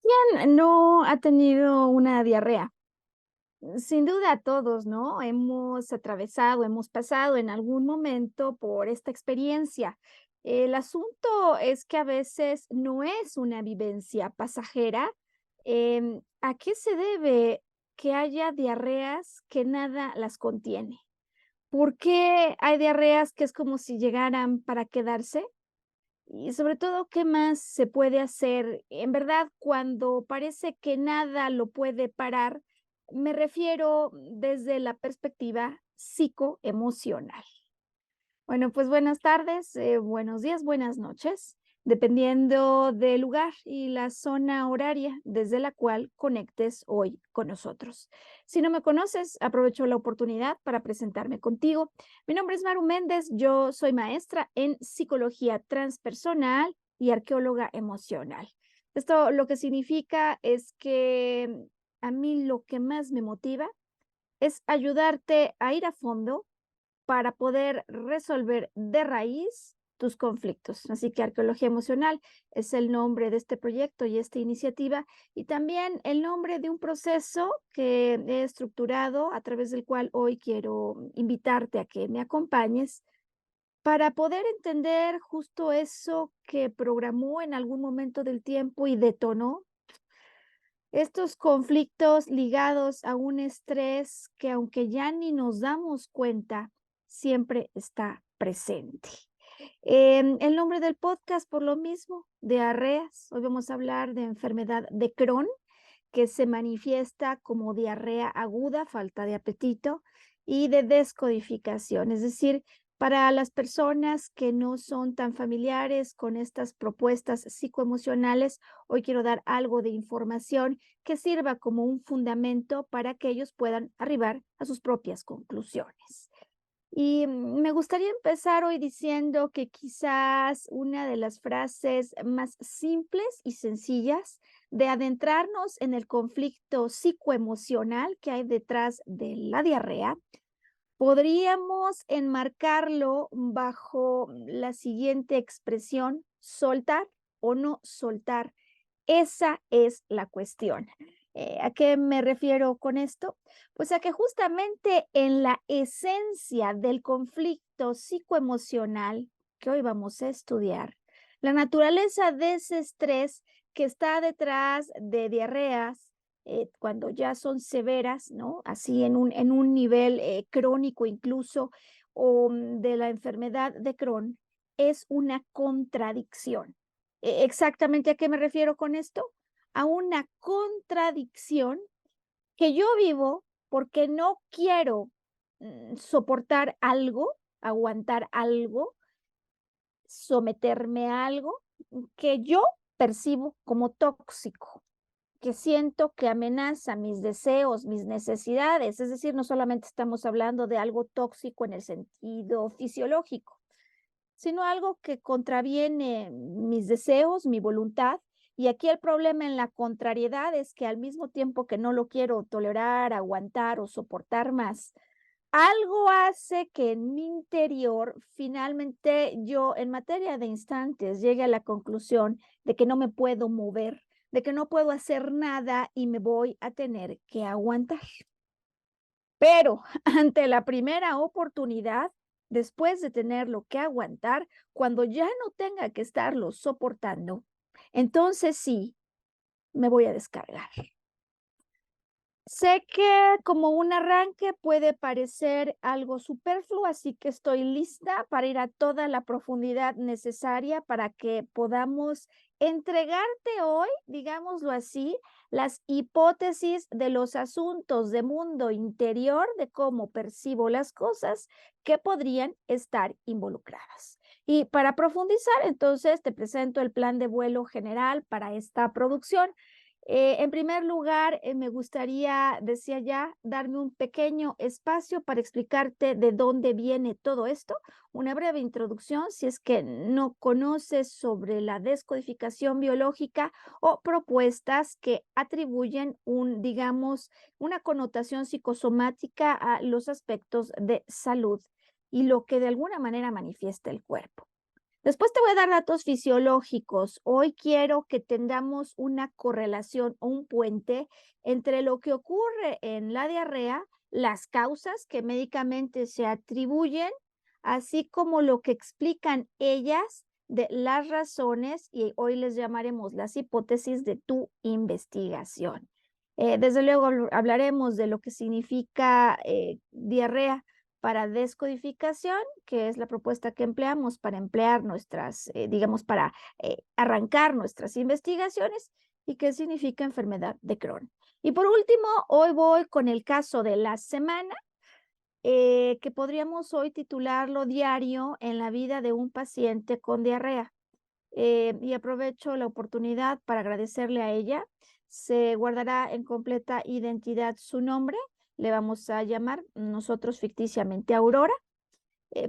¿Quién no ha tenido una diarrea? Sin duda todos, ¿no? Hemos atravesado, hemos pasado en algún momento por esta experiencia. El asunto es que a veces no es una vivencia pasajera. ¿A qué se debe que haya diarreas que nada las contiene? ¿Por qué hay diarreas que es como si llegaran para quedarse? Y sobre todo, ¿qué más se puede hacer? En verdad, cuando parece que nada lo puede parar, me refiero desde la perspectiva psicoemocional. Bueno, pues buenas tardes, buenos días, buenas noches, dependiendo del lugar y la zona horaria desde la cual conectes hoy con nosotros. Si no me conoces, aprovecho la oportunidad para presentarme contigo. Mi nombre es Maru Méndez, yo soy maestra en psicología transpersonal y arqueóloga emocional. Esto lo que significa es que a mí lo que más me motiva es ayudarte a ir a fondo para poder resolver de raíz tus conflictos. Así que Arqueología Emocional es el nombre de este proyecto y esta iniciativa y también el nombre de un proceso que he estructurado a través del cual hoy quiero invitarte a que me acompañes para poder entender justo eso que programó en algún momento del tiempo y detonó estos conflictos ligados a un estrés que, aunque ya ni nos damos cuenta, siempre está presente. El nombre del podcast, por lo mismo, diarreas. Hoy vamos a hablar de enfermedad de Crohn, que se manifiesta como diarrea aguda, falta de apetito, y de descodificación, es decir, para las personas que no son tan familiares con estas propuestas psicoemocionales, hoy quiero dar algo de información que sirva como un fundamento para que ellos puedan arribar a sus propias conclusiones. Y me gustaría empezar hoy diciendo que quizás una de las frases más simples y sencillas de adentrarnos en el conflicto psicoemocional que hay detrás de la diarrea, podríamos enmarcarlo bajo la siguiente expresión: soltar o no soltar. Esa es la cuestión. ¿A qué me refiero con esto? Pues a que justamente en la esencia del conflicto psicoemocional que hoy vamos a estudiar, la naturaleza de ese estrés que está detrás de diarreas, cuando ya son severas, ¿no? Así en un nivel crónico incluso, o de la enfermedad de Crohn, es una contradicción. ¿Exactamente a qué me refiero con esto? A una contradicción que yo vivo porque no quiero soportar algo, aguantar algo, someterme a algo que yo percibo como tóxico, que siento que amenaza mis deseos, mis necesidades. Es decir, no solamente estamos hablando de algo tóxico en el sentido fisiológico, sino algo que contraviene mis deseos, mi voluntad. Y aquí el problema en la contrariedad es que al mismo tiempo que no lo quiero tolerar, aguantar o soportar más, algo hace que en mi interior finalmente yo, en materia de instantes, llegue a la conclusión de que no me puedo mover, de que no puedo hacer nada y me voy a tener que aguantar. Pero ante la primera oportunidad, después de tenerlo que aguantar, cuando ya no tenga que estarlo soportando, entonces sí, me voy a descargar. Sé que como un arranque puede parecer algo superfluo, así que estoy lista para ir a toda la profundidad necesaria para que podamos entregarte hoy, digámoslo así, las hipótesis de los asuntos de mundo interior, de cómo percibo las cosas que podrían estar involucradas. Y para profundizar, entonces te presento el plan de vuelo general para esta producción. En primer lugar, me gustaría, decía ya, darme un pequeño espacio para explicarte de dónde viene todo esto, una breve introducción si es que no conoces sobre la descodificación biológica o propuestas que atribuyen digamos, una connotación psicosomática a los aspectos de salud y lo que de alguna manera manifiesta el cuerpo. Después te voy a dar datos fisiológicos. Hoy quiero que tengamos una correlación o un puente entre lo que ocurre en la diarrea, las causas que médicamente se atribuyen, así como lo que explican ellas de las razones, y hoy les llamaremos las hipótesis de tu investigación. Desde luego hablaremos de lo que significa diarrea para descodificación, que es la propuesta que empleamos para emplear nuestras, digamos, para arrancar nuestras investigaciones, y qué significa enfermedad de Crohn. Y por último, hoy voy con el caso de la semana, que podríamos hoy titularlo Diario en la vida de un paciente con diarrea. Y aprovecho la oportunidad para agradecerle a ella. Se guardará en completa identidad su nombre. Le vamos a llamar nosotros ficticiamente Aurora,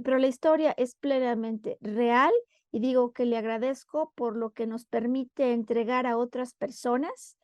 pero la historia es plenamente real y digo que le agradezco por lo que nos permite entregar a otras personas,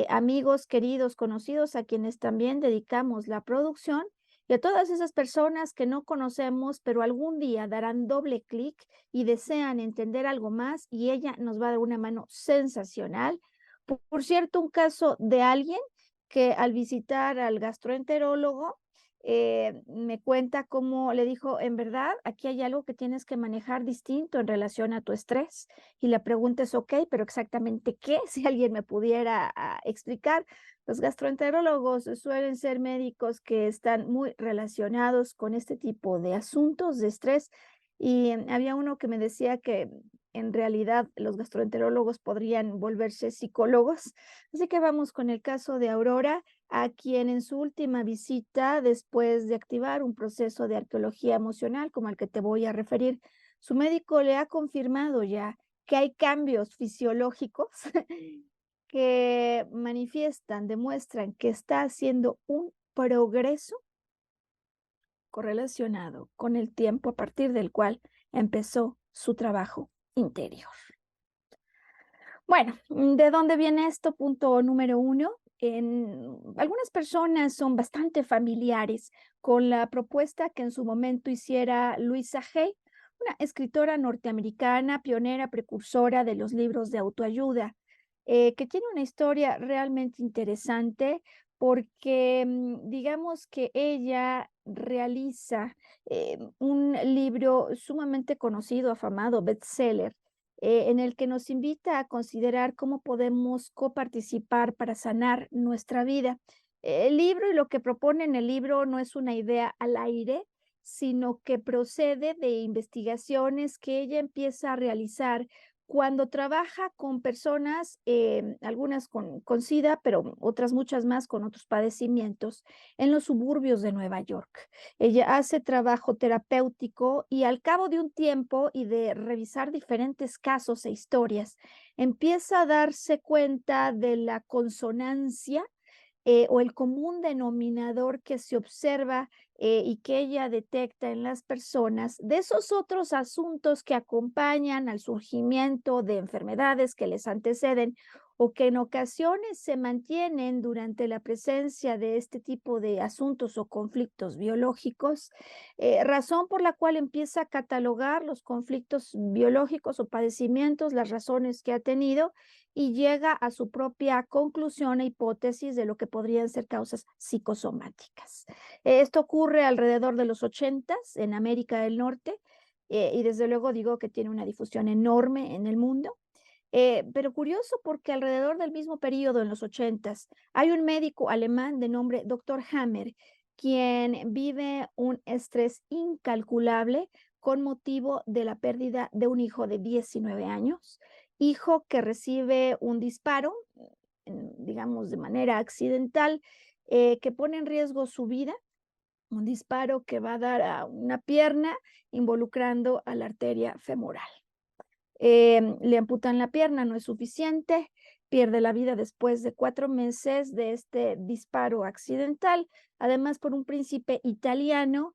amigos, queridos, conocidos, a quienes también dedicamos la producción, y a todas esas personas que no conocemos, pero algún día darán doble clic y desean entender algo más, y ella nos va a dar una mano sensacional. Por cierto, un caso de alguien que al visitar al gastroenterólogo, me cuenta cómo le dijo, en verdad, aquí hay algo que tienes que manejar distinto en relación a tu estrés. Y la pregunta es, ok, pero exactamente qué, si alguien me pudiera explicar. Los gastroenterólogos suelen ser médicos que están muy relacionados con este tipo de asuntos de estrés. Y había uno que me decía que en realidad los gastroenterólogos podrían volverse psicólogos. Así que vamos con el caso de Aurora, a quien en su última visita, después de activar un proceso de arqueología emocional como el que te voy a referir, su médico le ha confirmado ya que hay cambios fisiológicos que manifiestan, demuestran que está haciendo un progreso correlacionado con el tiempo a partir del cual empezó su trabajo interior. Bueno, ¿de dónde viene esto? Punto número uno. Algunas personas son bastante familiares con la propuesta que en su momento hiciera Louisa Hay, una escritora norteamericana, pionera, precursora de los libros de autoayuda, que tiene una historia realmente interesante porque digamos que ella realiza un libro sumamente conocido, afamado, bestseller, en el que nos invita a considerar cómo podemos coparticipar para sanar nuestra vida. El libro y lo que propone en el libro no es una idea al aire, sino que procede de investigaciones que ella empieza a realizar cuando trabaja con personas, algunas con SIDA, pero otras muchas más con otros padecimientos, en los suburbios de Nueva York. Ella hace trabajo terapéutico y al cabo de un tiempo y de revisar diferentes casos e historias, empieza a darse cuenta de la consonancia o el común denominador que se observa y que ella detecta en las personas de esos otros asuntos que acompañan al surgimiento de enfermedades que les anteceden o que en ocasiones se mantienen durante la presencia de este tipo de asuntos o conflictos biológicos, razón por la cual empieza a catalogar los conflictos biológicos o padecimientos, las razones que ha tenido, y llega a su propia conclusión e hipótesis de lo que podrían ser causas psicosomáticas. Esto ocurre alrededor de los 80 en América del Norte, y desde luego digo que tiene una difusión enorme en el mundo. Pero curioso porque alrededor del mismo periodo, en los 80, hay un médico alemán de nombre Doctor Hammer, quien vive un estrés incalculable con motivo de la pérdida de un hijo de 19 años, hijo que recibe un disparo, digamos de manera accidental, que pone en riesgo su vida, un disparo que va a dar a una pierna involucrando a la arteria femoral. Le amputan la pierna, no es suficiente, pierde la vida después de 4 meses de este disparo accidental, además por un príncipe italiano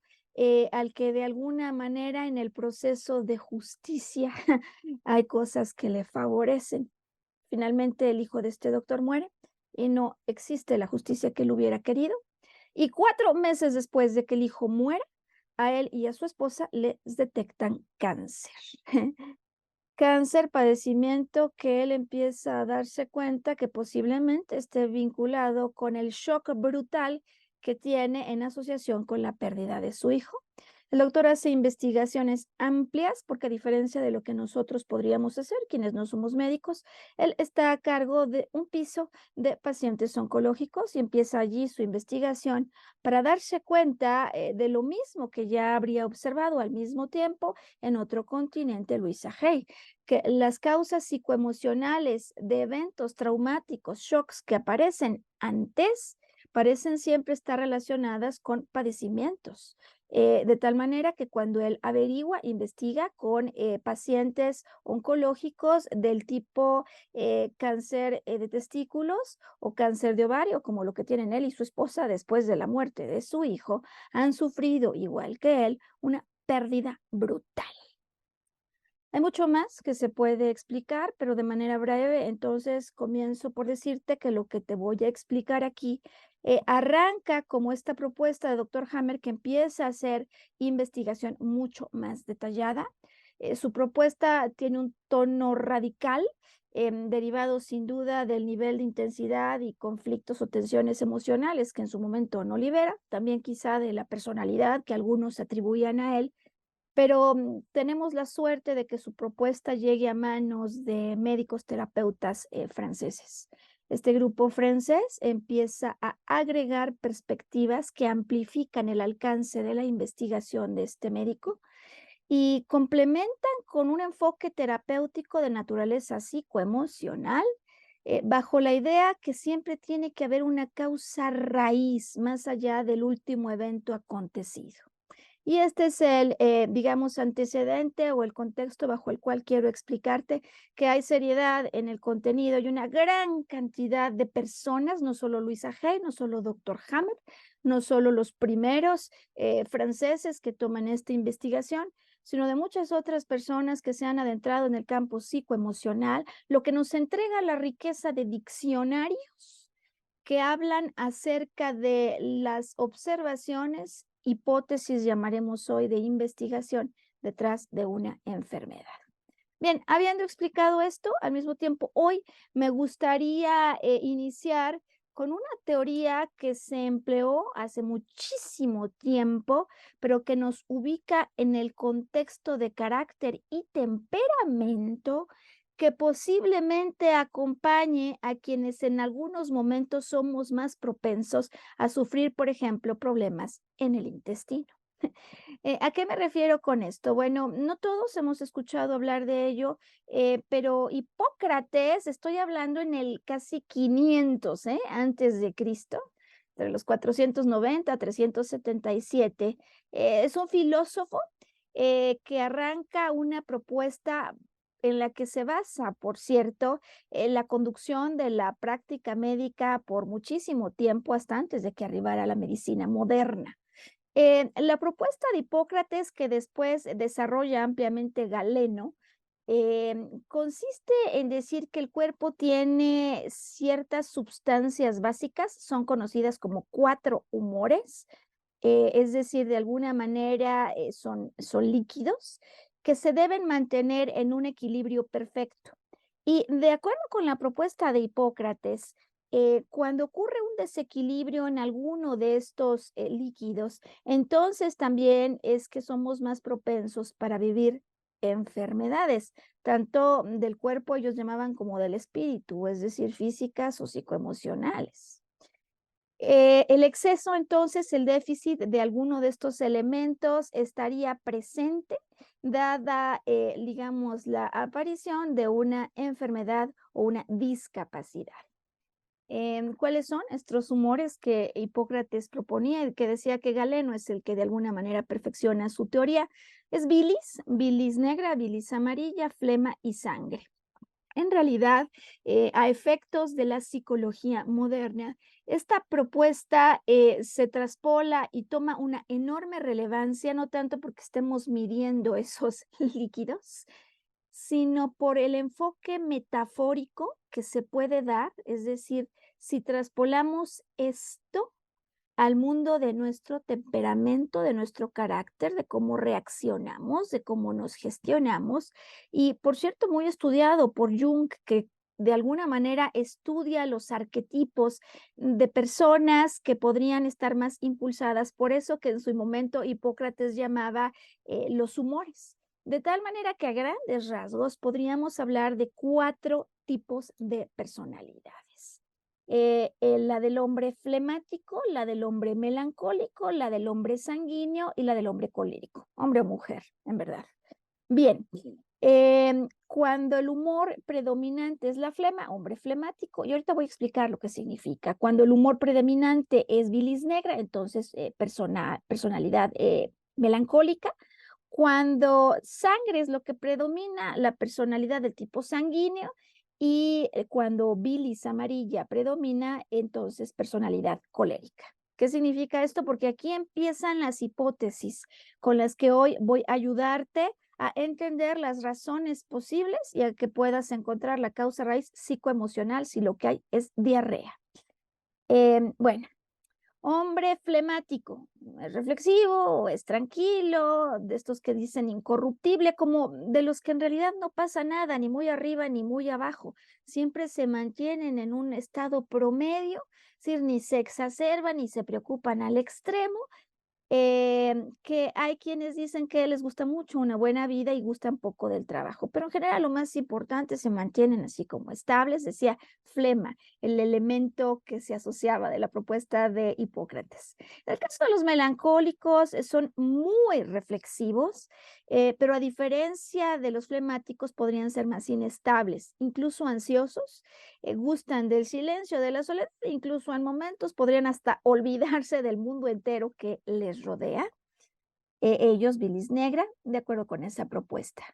al que de alguna manera en el proceso de justicia hay cosas que le favorecen. Finalmente el hijo de este doctor muere y no existe la justicia que él hubiera querido. Y 4 meses después de que el hijo muera, a él y a su esposa les detectan cáncer. Cáncer, padecimiento que él empieza a darse cuenta que posiblemente esté vinculado con el shock brutal que tiene en asociación con la pérdida de su hijo. El doctor hace investigaciones amplias porque a diferencia de lo que nosotros podríamos hacer, quienes no somos médicos, él está a cargo de un piso de pacientes oncológicos y empieza allí su investigación para darse cuenta de lo mismo que ya habría observado al mismo tiempo en otro continente, Luisa Hay, que las causas psicoemocionales de eventos traumáticos, shocks que aparecen antes, parecen siempre estar relacionadas con padecimientos. De tal manera que cuando él averigua, investiga con pacientes oncológicos del tipo cáncer de testículos o cáncer de ovario, como lo que tienen él y su esposa después de la muerte de su hijo, han sufrido, igual que él, una pérdida brutal. Hay mucho más que se puede explicar, pero de manera breve, entonces comienzo por decirte que lo que te voy a explicar aquí arranca como esta propuesta de doctor Hammer que empieza a hacer investigación mucho más detallada. Su propuesta tiene un tono radical, derivado sin duda del nivel de intensidad y conflictos o tensiones emocionales que en su momento no libera, también quizá de la personalidad que algunos atribuían a él, pero, tenemos la suerte de que su propuesta llegue a manos de médicos terapeutas, franceses. Este grupo francés empieza a agregar perspectivas que amplifican el alcance de la investigación de este médico y complementan con un enfoque terapéutico de naturaleza psicoemocional, bajo la idea que siempre tiene que haber una causa raíz más allá del último evento acontecido. Y este es el, digamos, antecedente o el contexto bajo el cual quiero explicarte que hay seriedad en el contenido y una gran cantidad de personas, no solo Luisa Hay, no solo doctor Hammer, no solo los primeros franceses que toman esta investigación, sino de muchas otras personas que se han adentrado en el campo psicoemocional, lo que nos entrega la riqueza de diccionarios que hablan acerca de las observaciones, hipótesis, llamaremos hoy, de investigación detrás de una enfermedad. Bien, habiendo explicado esto, al mismo tiempo, hoy me gustaría iniciar con una teoría que se empleó hace muchísimo tiempo, pero que nos ubica en el contexto de carácter y temperamento que posiblemente acompañe a quienes en algunos momentos somos más propensos a sufrir, por ejemplo, problemas en el intestino. ¿A qué me refiero con esto? Bueno, no todos hemos escuchado hablar de ello, pero Hipócrates, estoy hablando en el casi 500, antes de Cristo, entre los 490 377, es un filósofo que arranca una propuesta en la que se basa, por cierto, la conducción de la práctica médica por muchísimo tiempo, hasta antes de que arribara la medicina moderna. La propuesta de Hipócrates, que después desarrolla ampliamente Galeno, consiste en decir que el cuerpo tiene ciertas sustancias básicas, son conocidas como cuatro humores, es decir, de alguna manera son líquidos que se deben mantener en un equilibrio perfecto. Y de acuerdo con la propuesta de Hipócrates, cuando ocurre un desequilibrio en alguno de estos líquidos, entonces también es que somos más propensos para vivir enfermedades, tanto del cuerpo, ellos llamaban como del espíritu, es decir, físicas o psicoemocionales. El exceso, entonces, el déficit de alguno de estos elementos estaría presente, dada, digamos, la aparición de una enfermedad o una discapacidad. ¿Cuáles son estos humores que Hipócrates proponía y que decía que Galeno es el que de alguna manera perfecciona su teoría? Es bilis, bilis negra, bilis amarilla, flema y sangre. En realidad, a efectos de la psicología moderna, esta propuesta se traspola y toma una enorme relevancia, no tanto porque estemos midiendo esos líquidos, sino por el enfoque metafórico que se puede dar, es decir, si traspolamos esto al mundo de nuestro temperamento, de nuestro carácter, de cómo reaccionamos, de cómo nos gestionamos. Y por cierto, muy estudiado por Jung, que de alguna manera estudia los arquetipos de personas que podrían estar más impulsadas, por eso que en su momento Hipócrates llamaba los humores. De tal manera que a grandes rasgos podríamos hablar de 4 tipos de personalidades. La del hombre flemático, la del hombre melancólico, la del hombre sanguíneo y la del hombre colérico, hombre o mujer, en verdad. Bien, cuando el humor predominante es la flema, hombre flemático, y ahorita voy a explicar lo que significa. Cuando el humor predominante es bilis negra, entonces personalidad melancólica. Cuando sangre es lo que predomina, la personalidad del tipo sanguíneo, y cuando bilis amarilla predomina, entonces personalidad colérica. ¿Qué significa esto? Porque aquí empiezan las hipótesis con las que hoy voy a ayudarte a entender las razones posibles y a que puedas encontrar la causa raíz psicoemocional si lo que hay es diarrea. Bueno, hombre flemático, es reflexivo, es tranquilo, de estos que dicen incorruptible, como de los que en realidad no pasa nada, ni muy arriba ni muy abajo, siempre se mantienen en un estado promedio, es decir, ni se exacerban ni se preocupan al extremo, que hay quienes dicen que les gusta mucho una buena vida y gustan poco del trabajo, pero en general lo más importante se mantienen así como estables, decía flema, el elemento que se asociaba de la propuesta de Hipócrates. En el caso de los melancólicos, son muy reflexivos, pero a diferencia de los flemáticos podrían ser más inestables, incluso ansiosos, gustan del silencio, de la soledad, e incluso en momentos podrían hasta olvidarse del mundo entero que les rodea. Ellos, bilis negra, de acuerdo con esa propuesta.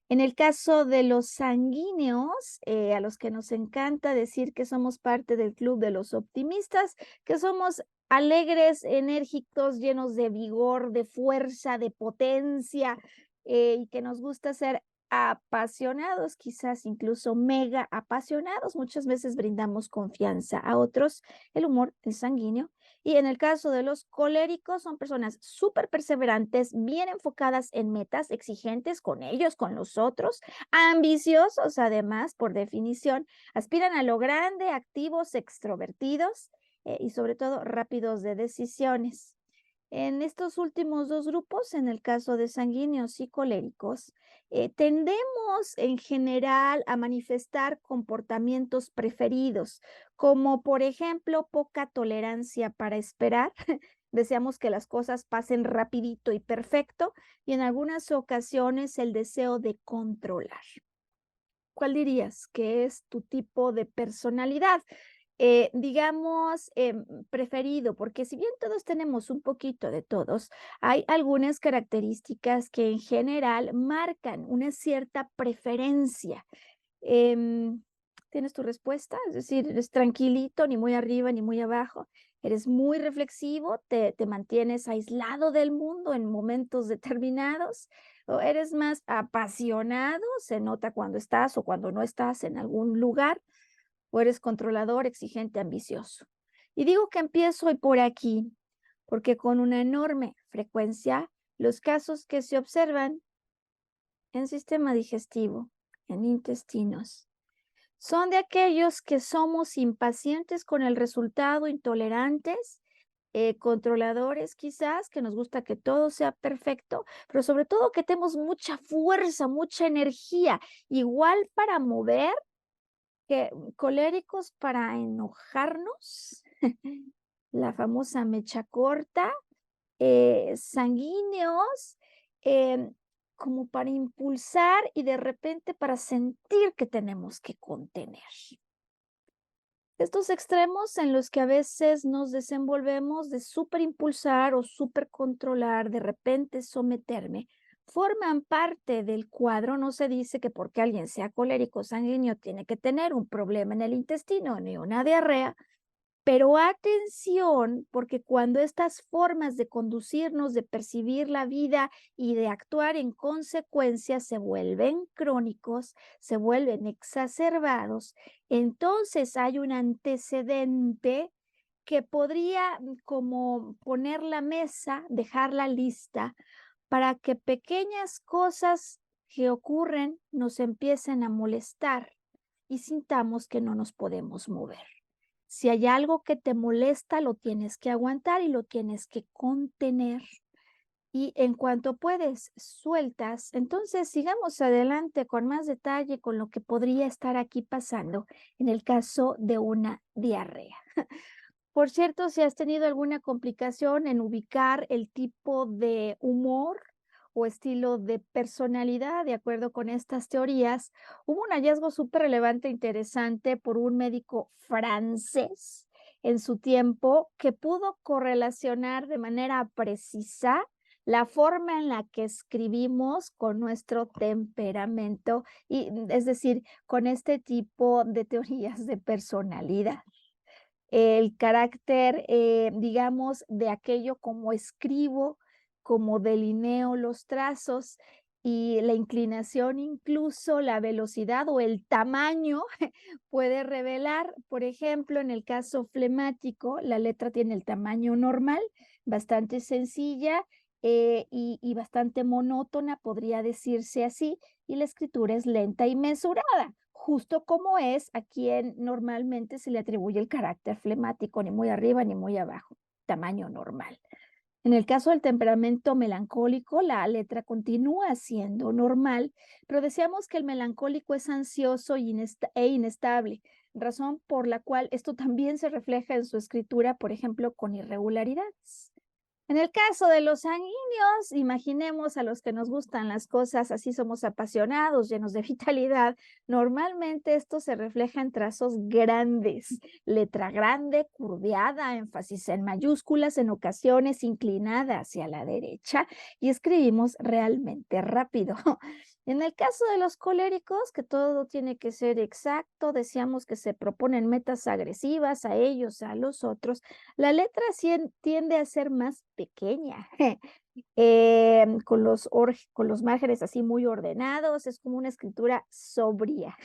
En el caso de los sanguíneos, a los que nos encanta decir que somos parte del club de los optimistas, que somos alegres, enérgicos, llenos de vigor, de fuerza, de potencia, y que nos gusta ser apasionados, quizás incluso mega apasionados. Muchas veces brindamos confianza a otros. El humor, el sanguíneo. Y en el caso de los coléricos, son personas súper perseverantes, bien enfocadas en metas, exigentes con ellos, con los otros, ambiciosos además, por definición, aspiran a lo grande, activos, extrovertidos, y sobre todo rápidos de decisiones. En estos últimos 2 grupos, en el caso de sanguíneos y coléricos, tendemos en general a manifestar comportamientos preferidos, como por ejemplo poca tolerancia para esperar. Deseamos que las cosas pasen rapidito y perfecto, y en algunas ocasiones el deseo de controlar. ¿Cuál dirías que es tu tipo de personalidad? Digamos, preferido, porque si bien todos tenemos un poquito de todos, hay algunas características que en general marcan una cierta preferencia. Em, ¿Tienes tu respuesta? Es decir, eres tranquilito, ni muy arriba ni muy abajo. Eres muy reflexivo, te mantienes aislado del mundo en momentos determinados, o eres más apasionado, se nota cuando estás o cuando no estás en algún lugar, o eres controlador, exigente, ambicioso. Y digo que empiezo hoy por aquí, porque con una enorme frecuencia, los casos que se observan en sistema digestivo, en intestinos, son de aquellos que somos impacientes con el resultado, intolerantes, controladores quizás, que nos gusta que todo sea perfecto, pero sobre todo que tenemos mucha fuerza, mucha energía, igual para mover que coléricos para enojarnos, la famosa mecha corta, sanguíneos, como para impulsar y de repente para sentir que tenemos que contener. Estos extremos en los que a veces nos desenvolvemos de superimpulsar o supercontrolar, de repente someterme, forman parte del cuadro. No se dice que porque alguien sea colérico sanguíneo tiene que tener un problema en el intestino ni una diarrea, pero atención, porque cuando estas formas de conducirnos, de percibir la vida y de actuar en consecuencia se vuelven crónicos, se vuelven exacerbados, entonces hay un antecedente que podría como poner la mesa, dejarla lista para que pequeñas cosas que ocurren nos empiecen a molestar y sintamos que no nos podemos mover. Si hay algo que te molesta, lo tienes que aguantar y lo tienes que contener. Y en cuanto puedes, sueltas. Entonces, sigamos adelante con más detalle con lo que podría estar aquí pasando en el caso de una diarrea. Por cierto, si has tenido alguna complicación en ubicar el tipo de humor o estilo de personalidad, de acuerdo con estas teorías, hubo un hallazgo súper relevante e interesante por un médico francés en su tiempo que pudo correlacionar de manera precisa la forma en la que escribimos con nuestro temperamento y, es decir, con este tipo de teorías de personalidad el carácter, digamos, de aquello como escribo, como delineo los trazos y la inclinación, incluso la velocidad o el tamaño puede revelar, por ejemplo, en el caso flemático, la letra tiene el tamaño normal, bastante sencilla y bastante monótona, podría decirse así, y la escritura es lenta y mesurada, justo como es a quien normalmente se le atribuye el carácter flemático, ni muy arriba ni muy abajo, tamaño normal. En el caso del temperamento melancólico, la letra continúa siendo normal, pero decíamos que el melancólico es ansioso e inestable, razón por la cual esto también se refleja en su escritura, por ejemplo, con irregularidades. En el caso de los sanguíneos, imaginemos a los que nos gustan las cosas, así somos apasionados, llenos de vitalidad. Normalmente esto se refleja en trazos grandes, letra grande, curveada, énfasis en mayúsculas, en ocasiones inclinada hacia la derecha y escribimos realmente rápido. En el caso de los coléricos, que todo tiene que ser exacto, decíamos que se proponen metas agresivas a ellos, a los otros, la letra tiende a ser más pequeña, con los márgenes así muy ordenados, es como una escritura sobria.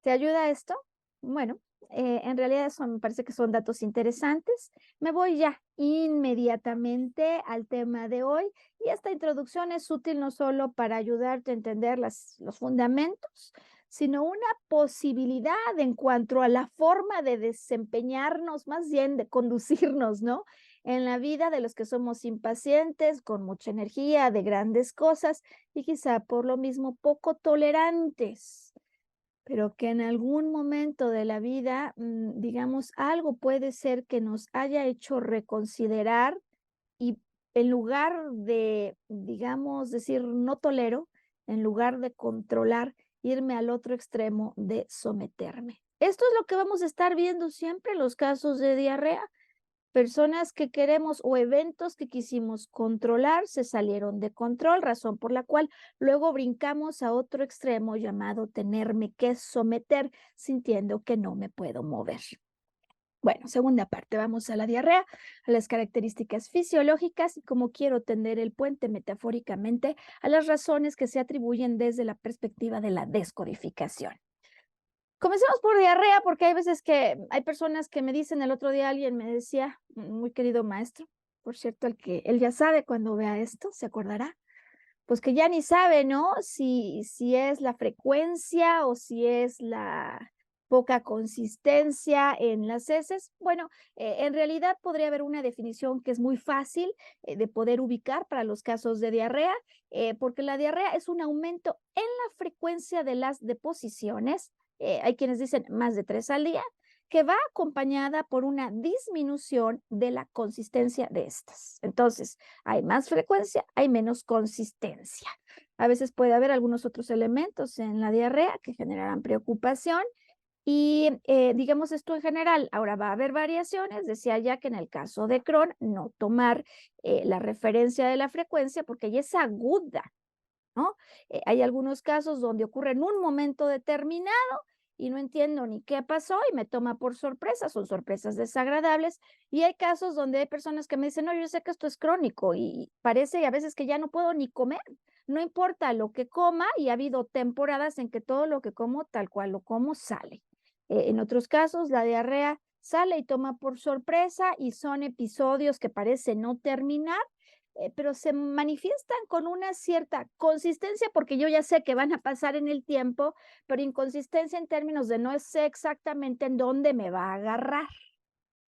¿Te ayuda esto? Bueno, en realidad eso me parece que son datos interesantes. Me voy ya inmediatamente al tema de hoy y esta introducción es útil no solo para ayudarte a entender los fundamentos, sino una posibilidad en cuanto a la forma de desempeñarnos, más bien de conducirnos, ¿no? En la vida de los que somos impacientes, con mucha energía, de grandes cosas y quizá por lo mismo poco tolerantes pero que en algún momento de la vida, digamos, algo puede ser que nos haya hecho reconsiderar y en lugar de, digamos, decir no tolero, en lugar de controlar, irme al otro extremo de someterme. Esto es lo que vamos a estar viendo siempre en los casos de diarrea. Personas que queremos o eventos que quisimos controlar se salieron de control, razón por la cual luego brincamos a otro extremo llamado tenerme que someter, sintiendo que no me puedo mover. Bueno, segunda parte, vamos a la diarrea, a las características fisiológicas y cómo quiero tender el puente metafóricamente a las razones que se atribuyen desde la perspectiva de la descodificación. Comencemos por diarrea, porque hay veces que hay personas que me dicen, el otro día alguien me decía, muy querido maestro, por cierto, el que él ya sabe cuando vea esto, se acordará, pues que ya ni sabe, ¿no? Si es la frecuencia o si es la poca consistencia en las heces. Bueno, en realidad podría haber una definición que es muy fácil de poder ubicar para los casos de diarrea, porque la diarrea es un aumento en la frecuencia de las deposiciones hay quienes dicen más de 3 al día, que va acompañada por una disminución de la consistencia de estas. Entonces, hay más frecuencia, hay menos consistencia. A veces puede haber algunos otros elementos en la diarrea que generarán preocupación y digamos esto en general. Ahora va a haber variaciones, decía ya que en el caso de Crohn, no tomar la referencia de la frecuencia porque ella es aguda, ¿no? Hay algunos casos donde ocurre en un momento determinado y no entiendo ni qué pasó y me toma por sorpresa, son sorpresas desagradables. Y hay casos donde hay personas que me dicen, no, yo sé que esto es crónico y parece a veces que ya no puedo ni comer, no importa lo que coma y ha habido temporadas en que todo lo que como, tal cual lo como, sale. En otros casos, la diarrea sale y toma por sorpresa y son episodios que parecen no terminar, pero se manifiestan con una cierta consistencia porque yo ya sé que van a pasar en el tiempo, pero inconsistencia en términos de no sé exactamente en dónde me va a agarrar.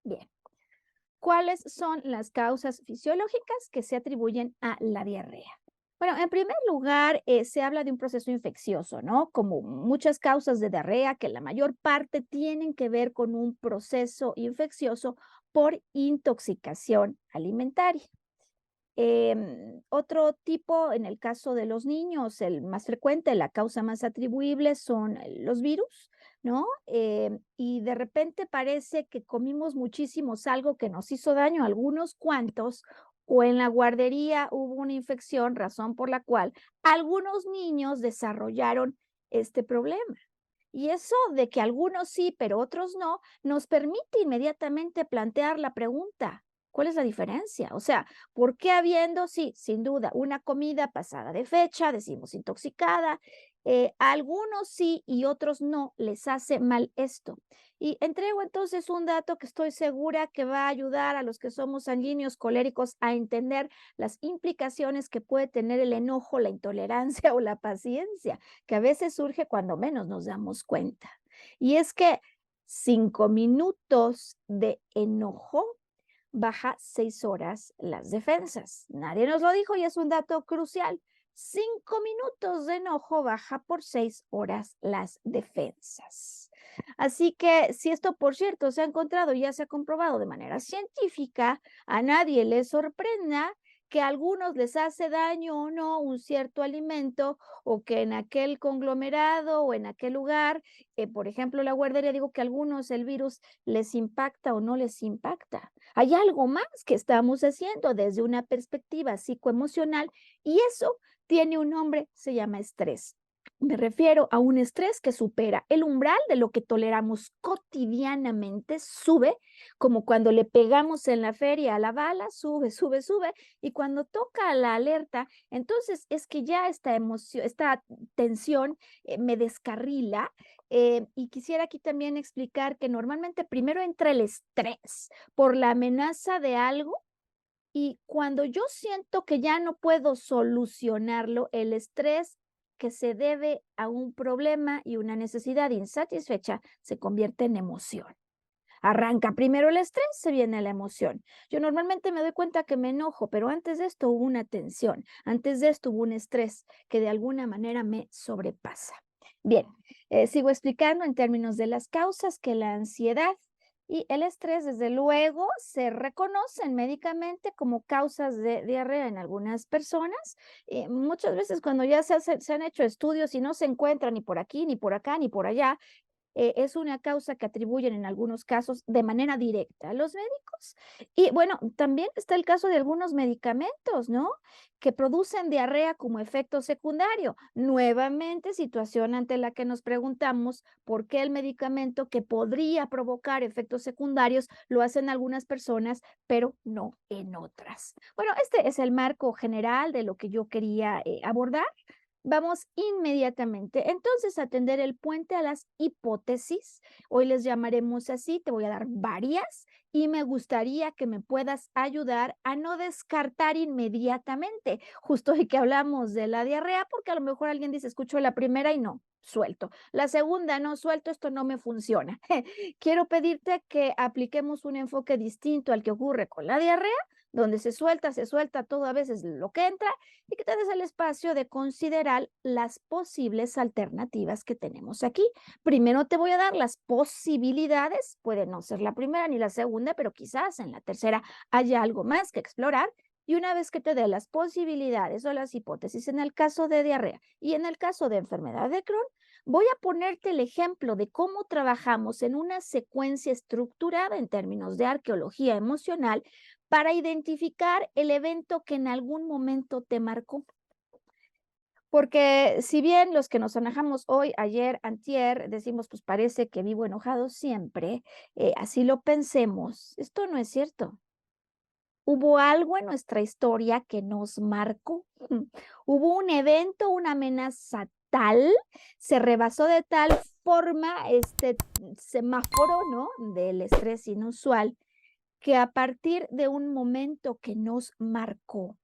Bien, ¿cuáles son las causas fisiológicas que se atribuyen a la diarrea? Bueno, en primer lugar, se habla de un proceso infeccioso, ¿no? Como muchas causas de diarrea, que la mayor parte tienen que ver con un proceso infeccioso por intoxicación alimentaria. Otro tipo, en el caso de los niños, el más frecuente, la causa más atribuible son los virus, ¿no? Y de repente parece que comimos muchísimos algo que nos hizo daño, algunos cuantos, o en la guardería hubo una infección, razón por la cual algunos niños desarrollaron este problema. Y eso de que algunos sí, pero otros no, nos permite inmediatamente plantear la pregunta, ¿cuál es la diferencia? O sea, ¿por qué habiendo, sí, sin duda, una comida pasada de fecha, decimos intoxicada, a algunos sí y otros no les hace mal esto? Y entrego entonces un dato que estoy segura que va a ayudar a los que somos sanguíneos coléricos a entender las implicaciones que puede tener el enojo, la intolerancia o la paciencia, que a veces surge cuando menos nos damos cuenta. Y es que 5 minutos de enojo baja 6 horas las defensas. Nadie nos lo dijo y es un dato crucial. 5 minutos de enojo baja por 6 horas las defensas. Así que si esto, por cierto, se ha encontrado y ya se ha comprobado de manera científica, a nadie le sorprenda que a algunos les hace daño o no un cierto alimento o que en aquel conglomerado o en aquel lugar, por ejemplo, la guardería, digo que a algunos el virus les impacta o no les impacta. Hay algo más que estamos haciendo desde una perspectiva psicoemocional y eso tiene un nombre, se llama estrés. Me refiero a un estrés que supera el umbral de lo que toleramos cotidianamente, sube, como cuando le pegamos en la feria a la bala, sube, sube, sube, y cuando toca la alerta, entonces es que ya esta emoción, esta tensión me descarrila. Y quisiera aquí también explicar que normalmente primero entra el estrés por la amenaza de algo y cuando yo siento que ya no puedo solucionarlo, el estrés que se debe a un problema y una necesidad insatisfecha se convierte en emoción. Arranca primero el estrés, se viene la emoción. Yo normalmente me doy cuenta que me enojo, pero antes de esto hubo una tensión, antes de esto hubo un estrés que de alguna manera me sobrepasa. Bien, sigo explicando en términos de las causas que la ansiedad y el estrés, desde luego, se reconocen médicamente como causas de diarrea en algunas personas. Muchas veces cuando ya se han hecho estudios y no se encuentran ni por aquí, ni por acá, ni por allá, es una causa que atribuyen en algunos casos de manera directa a los médicos. Y bueno, también está el caso de algunos medicamentos, ¿no? Que producen diarrea como efecto secundario. Nuevamente, situación ante la que nos preguntamos por qué el medicamento que podría provocar efectos secundarios lo hacen algunas personas, pero no en otras. Bueno, este es el marco general de lo que yo quería abordar. Vamos inmediatamente entonces a tender el puente a las hipótesis. Hoy les llamaremos así, te voy a dar varias y me gustaría que me puedas ayudar a no descartar inmediatamente, justo hoy que hablamos de la diarrea, porque a lo mejor alguien dice, escucho la primera y no, suelto. La segunda, no, suelto, esto no me funciona. Quiero pedirte que apliquemos un enfoque distinto al que ocurre con la diarrea, donde se suelta todo a veces lo que entra y que te des el espacio de considerar las posibles alternativas que tenemos aquí. Primero te voy a dar las posibilidades, puede no ser la primera ni la segunda, pero quizás en la tercera haya algo más que explorar. Y una vez que te dé las posibilidades o las hipótesis en el caso de diarrea y en el caso de enfermedad de Crohn, voy a ponerte el ejemplo de cómo trabajamos en una secuencia estructurada en términos de arqueología emocional para identificar el evento que en algún momento te marcó. Porque si bien los que nos enojamos hoy, ayer, antier, decimos, pues parece que vivo enojado siempre, así lo pensemos, esto no es cierto. Hubo algo en nuestra historia que nos marcó. Hubo un evento, una amenaza tal, se rebasó de tal forma este semáforo, ¿no? Del estrés inusual, que a partir de un momento que nos marcó,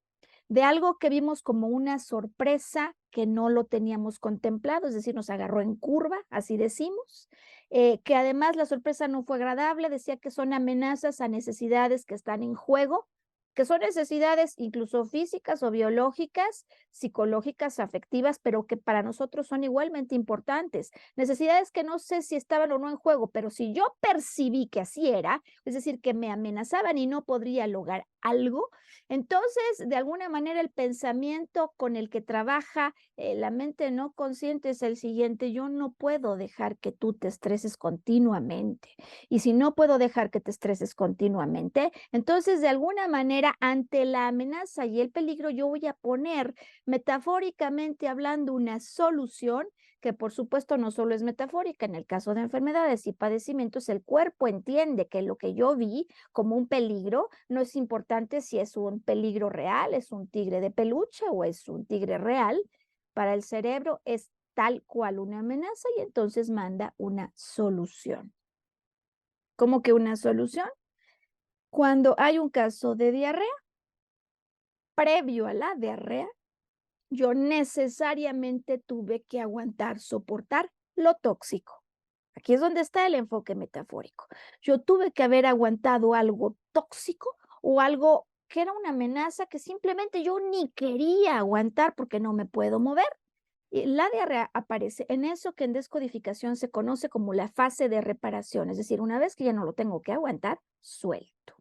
de algo que vimos como una sorpresa que no lo teníamos contemplado, es decir, nos agarró en curva, así decimos, que además la sorpresa no fue agradable, decía que son amenazas a necesidades que están en juego, que son necesidades incluso físicas o biológicas, psicológicas, afectivas, pero que para nosotros son igualmente importantes. Necesidades que no sé si estaban o no en juego, pero si yo percibí que así era, es decir, que me amenazaban y no podría lograr algo, entonces, de alguna manera, el pensamiento con el que trabaja la mente no consciente es el siguiente: yo no puedo dejar que tú te estreses continuamente. Y si no puedo dejar que te estreses continuamente, entonces, de alguna manera, ante la amenaza y el peligro, yo voy a poner, metafóricamente hablando, una solución que por supuesto no solo es metafórica. En el caso de enfermedades y padecimientos, el cuerpo entiende que lo que yo vi como un peligro, no es importante si es un peligro real, es un tigre de peluche o es un tigre real. Para el cerebro es tal cual una amenaza y entonces manda una solución. ¿Cómo que una solución? Cuando hay un caso de diarrea, previo a la diarrea, yo necesariamente tuve que aguantar, soportar lo tóxico. Aquí es donde está el enfoque metafórico. Yo tuve que haber aguantado algo tóxico o algo que era una amenaza que simplemente yo ni quería aguantar porque no me puedo mover. Y la diarrea aparece en eso que en descodificación se conoce como la fase de reparación, es decir, una vez que ya no lo tengo que aguantar, suelto.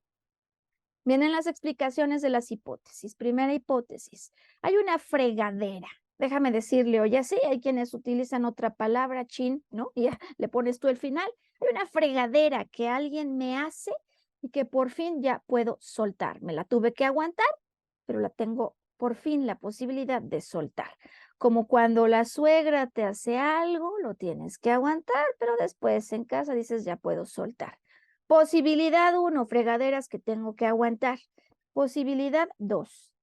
Vienen las explicaciones de las hipótesis. Primera hipótesis, hay una fregadera. Déjame decirle, oye, sí, hay quienes utilizan otra palabra, chin, ¿no? Y ya le pones tú el final. Hay una fregadera que alguien me hace y que por fin ya puedo soltar. Me la tuve que aguantar, pero la tengo por fin la posibilidad de soltar. Como cuando la suegra te hace algo, lo tienes que aguantar, pero después en casa dices, ya puedo soltar. Posibilidad uno, fregaderas que tengo que aguantar. Posibilidad 2,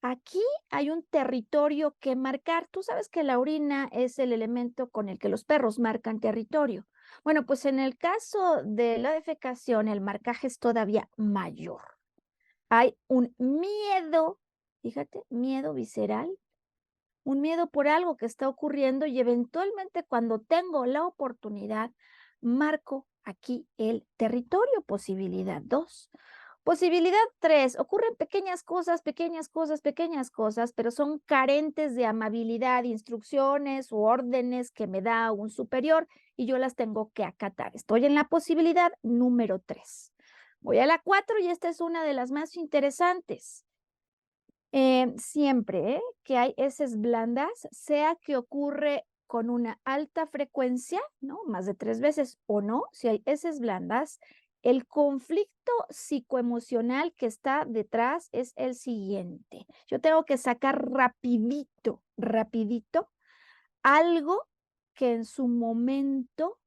aquí hay un territorio que marcar. Tú sabes que la orina es el elemento con el que los perros marcan territorio. Bueno, pues en el caso de la defecación, el marcaje es todavía mayor. Hay un miedo, fíjate, miedo visceral, un miedo por algo que está ocurriendo y eventualmente cuando tengo la oportunidad, marco aquí el territorio, posibilidad 2. Posibilidad 3, ocurren pequeñas cosas, pequeñas cosas, pequeñas cosas, pero son carentes de amabilidad, instrucciones u órdenes que me da un superior y yo las tengo que acatar. Estoy en la posibilidad número 3. Voy a la 4 y esta es una de las más interesantes. Siempre que hay heces blandas, sea que ocurre con una alta frecuencia, ¿no? Más de 3 veces o no, si hay heces blandas, el conflicto psicoemocional que está detrás es el siguiente. Yo tengo que sacar rapidito, rapidito, algo que en su momento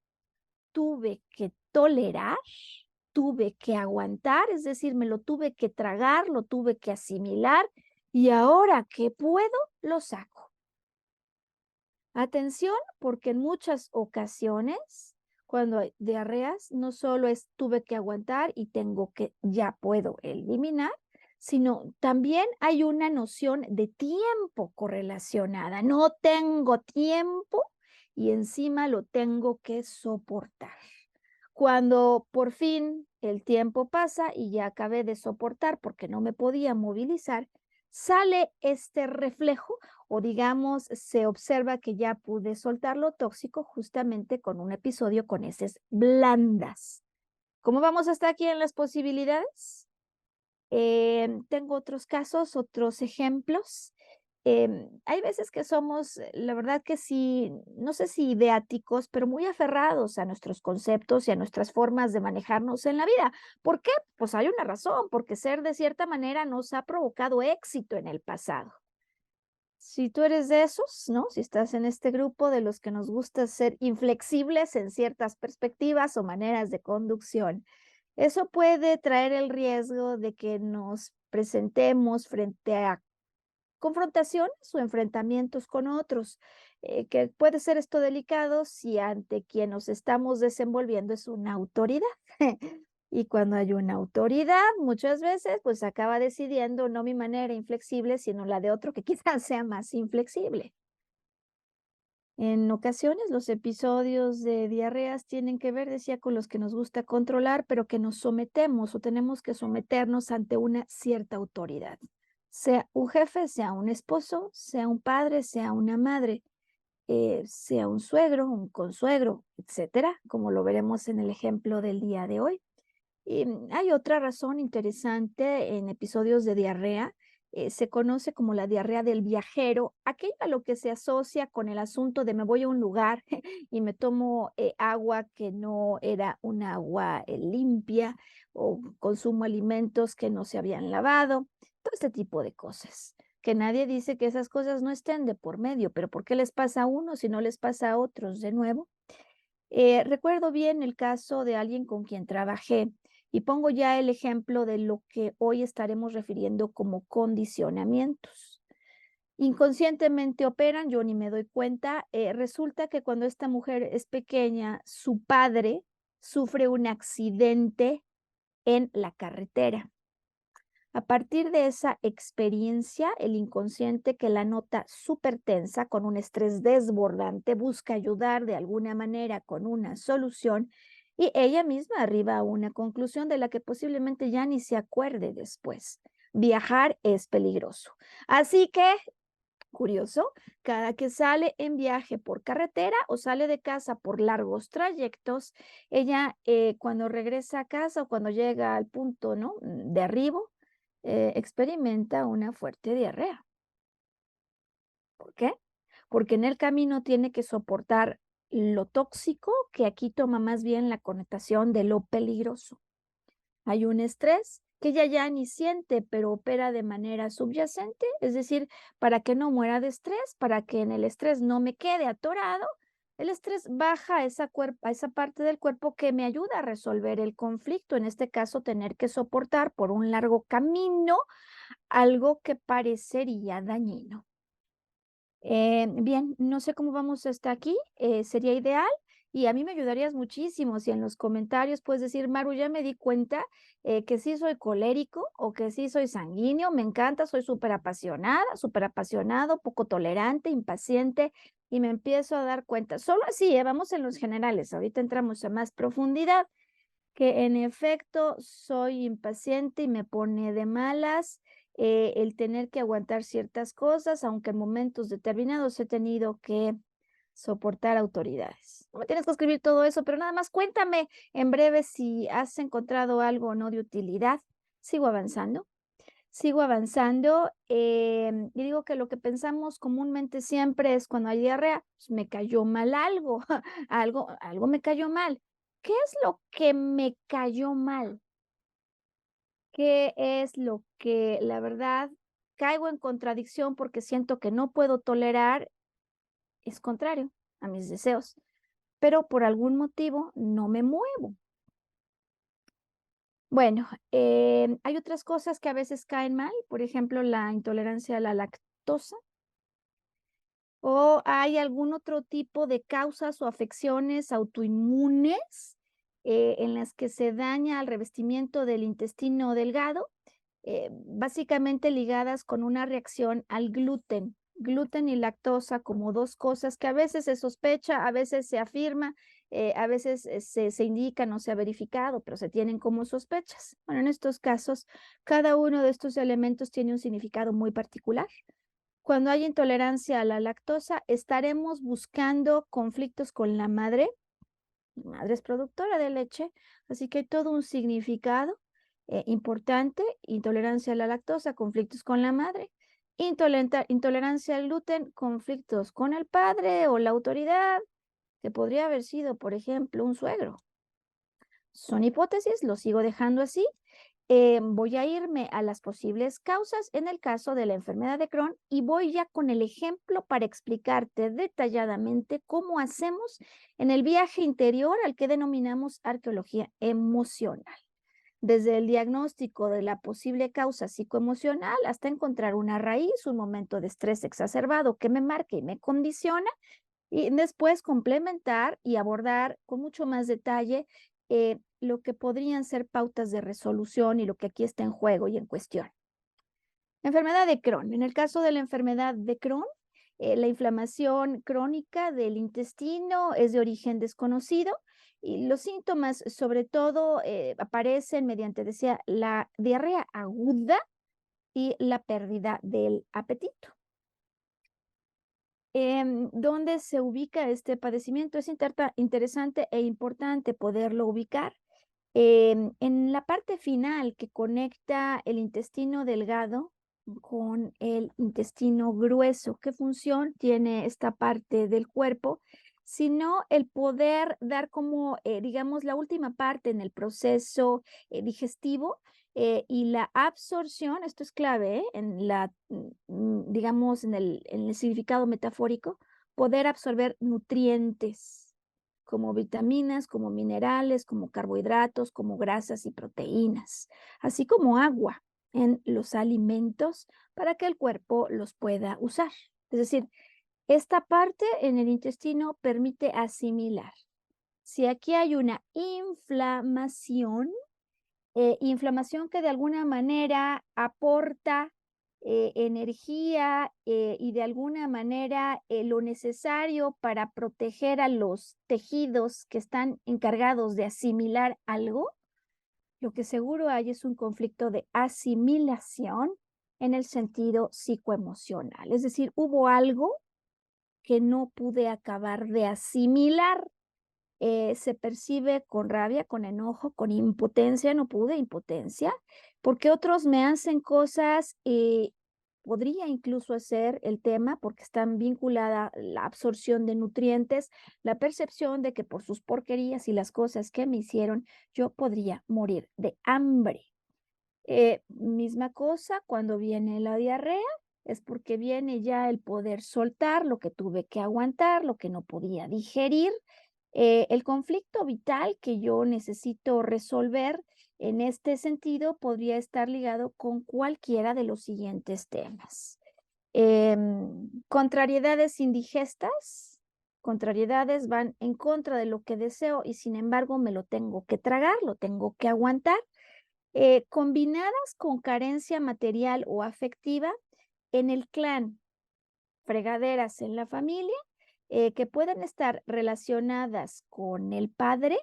tuve que tolerar, tuve que aguantar, es decir, me lo tuve que tragar, lo tuve que asimilar y ahora que puedo, lo saco. Atención, porque en muchas ocasiones, cuando hay diarreas, no solo es tuve que aguantar y tengo que, ya puedo eliminar, sino también hay una noción de tiempo correlacionada. No tengo tiempo y encima lo tengo que soportar. Cuando por fin el tiempo pasa y ya acabé de soportar porque no me podía movilizar, sale este reflejo o digamos se observa que ya pude soltar lo tóxico justamente con un episodio con heces blandas. ¿Cómo vamos hasta aquí en las posibilidades? Tengo otros casos, otros ejemplos. Hay veces que somos, la verdad que sí, no sé si ideáticos, pero muy aferrados a nuestros conceptos y a nuestras formas de manejarnos en la vida. ¿Por qué? Pues hay una razón, porque ser de cierta manera nos ha provocado éxito en el pasado. Si tú eres de esos, ¿no? Si estás en este grupo de los que nos gusta ser inflexibles en ciertas perspectivas o maneras de conducción, eso puede traer el riesgo de que nos presentemos frente a confrontaciones o enfrentamientos con otros, que puede ser esto delicado si ante quien nos estamos desenvolviendo es una autoridad. Y cuando hay una autoridad, muchas veces, pues acaba decidiendo no mi manera inflexible, sino la de otro que quizás sea más inflexible. En ocasiones, los episodios de diarreas tienen que ver, decía, con los que nos gusta controlar, pero que nos sometemos o tenemos que someternos ante una cierta autoridad, sea un jefe, sea un esposo, sea un padre, sea una madre, sea un suegro, un consuegro, etcétera, como lo veremos en el ejemplo del día de hoy. Y hay otra razón interesante en episodios de diarrea, se conoce como la diarrea del viajero, aquello a lo que se asocia con el asunto de me voy a un lugar y me tomo agua que no era un agua limpia o consumo alimentos que no se habían lavado, todo este tipo de cosas. Que nadie dice que esas cosas no estén de por medio, pero ¿por qué les pasa a unos si no les pasa a otros de nuevo? Recuerdo bien el caso de alguien con quien trabajé y pongo ya el ejemplo de lo que hoy estaremos refiriendo como condicionamientos. Inconscientemente operan, yo ni me doy cuenta. Resulta que cuando esta mujer es pequeña, su padre sufre un accidente en la carretera. A partir de esa experiencia, el inconsciente que la nota súper tensa, con un estrés desbordante, busca ayudar de alguna manera con una solución y ella misma arriba a una conclusión de la que posiblemente ya ni se acuerde después. Viajar es peligroso. Así que, curioso, cada que sale en viaje por carretera o sale de casa por largos trayectos, ella cuando regresa a casa o cuando llega al punto, ¿no?, de arribo, experimenta una fuerte diarrea. ¿Por qué? Porque en el camino tiene que soportar lo tóxico, que aquí toma más bien la connotación de lo peligroso. Hay un estrés que ella ya ni siente, pero opera de manera subyacente, es decir, para que no muera de estrés, para que en el estrés no me quede atorado, el estrés baja a esa parte del cuerpo que me ayuda a resolver el conflicto, en este caso tener que soportar por un largo camino algo que parecería dañino. Bien, no sé cómo vamos hasta aquí, sería ideal y a mí me ayudarías muchísimo si en los comentarios puedes decir, Maru, ya me di cuenta que sí soy colérico o que sí soy sanguíneo, me encanta, soy súper apasionada, súper apasionado, poco tolerante, impaciente y me empiezo a dar cuenta. Solo así, vamos en los generales, ahorita entramos a más profundidad que en efecto soy impaciente y me pone de malas, el tener que aguantar ciertas cosas, aunque en momentos determinados he tenido que soportar autoridades. No me tienes que escribir todo eso, pero nada más cuéntame en breve si has encontrado algo o no de utilidad. Sigo avanzando. Sigo avanzando, y digo que lo que pensamos comúnmente siempre es cuando hay diarrea, pues me cayó mal algo, algo me cayó mal. ¿Qué es lo que me cayó mal? ¿Qué es lo que la verdad caigo en contradicción porque siento que no puedo tolerar? Es contrario a mis deseos, pero por algún motivo no me muevo. Bueno, hay otras cosas que a veces caen mal, por ejemplo, la intolerancia a la lactosa. ¿O hay algún otro tipo de causas o afecciones autoinmunes, en las que se daña el revestimiento del intestino delgado? Básicamente ligadas con una reacción al gluten. Gluten y lactosa como 2 cosas que a veces se sospecha, a veces se afirma, a veces, se indica, no se ha verificado, pero se tienen como sospechas. Bueno, en estos casos, cada uno de estos elementos tiene un significado muy particular. Cuando hay intolerancia a la lactosa, estaremos buscando conflictos con la madre. Mi madre es productora de leche, así que hay todo un significado importante. Intolerancia a la lactosa, conflictos con la madre. Intolerancia al gluten, conflictos con el padre o la autoridad, que podría haber sido, por ejemplo, un suegro. Son hipótesis, lo sigo dejando así. Voy a irme a las posibles causas en el caso de la enfermedad de Crohn y voy ya con el ejemplo para explicarte detalladamente cómo hacemos en el viaje interior al que denominamos arqueología emocional. desde el diagnóstico de la posible causa psicoemocional hasta encontrar una raíz, un momento de estrés exacerbado que me marque y me condiciona, y después complementar y abordar con mucho más detalle lo que podrían ser pautas de resolución y lo que aquí está en juego y en cuestión. Enfermedad de Crohn. En el caso de la enfermedad de Crohn, la inflamación crónica del intestino es de origen desconocido y los síntomas, sobre todo, aparecen mediante, decía, la diarrea aguda y la pérdida del apetito. ¿Dónde se ubica este padecimiento? Es interesante e importante poderlo ubicar en la parte final que conecta el intestino delgado con el intestino grueso. ¿Qué función tiene esta parte del cuerpo? Sino el poder dar como, digamos, la última parte en el proceso digestivo y la absorción, esto es clave, en digamos, en el significado metafórico, poder absorber nutrientes como vitaminas, como minerales, como carbohidratos, como grasas y proteínas, así como agua en los alimentos para que el cuerpo los pueda usar. Es decir, esta parte en el intestino permite asimilar. Si aquí hay una inflamación que de alguna manera aporta energía y de alguna manera lo necesario para proteger a los tejidos que están encargados de asimilar algo, lo que seguro hay es un conflicto de asimilación en el sentido psicoemocional. Es decir, hubo algo que no pude acabar de asimilar. Se percibe con rabia, con enojo, con impotencia, no pude, impotencia, porque otros me hacen cosas, podría incluso ser el tema, porque están vinculada la absorción de nutrientes, la percepción de que por sus porquerías y las cosas que me hicieron, yo podría morir de hambre. Misma cosa cuando viene la diarrea, es porque viene ya el poder soltar lo que tuve que aguantar, lo que no podía digerir, el conflicto vital que yo necesito resolver en este sentido podría estar ligado con cualquiera de los siguientes temas. Contrariedades indigestas, contrariedades van en contra de lo que deseo y sin embargo me lo tengo que tragar, lo tengo que aguantar combinadas con carencia material o afectiva en el clan, fregaderas en la familia, que pueden estar relacionadas con el padre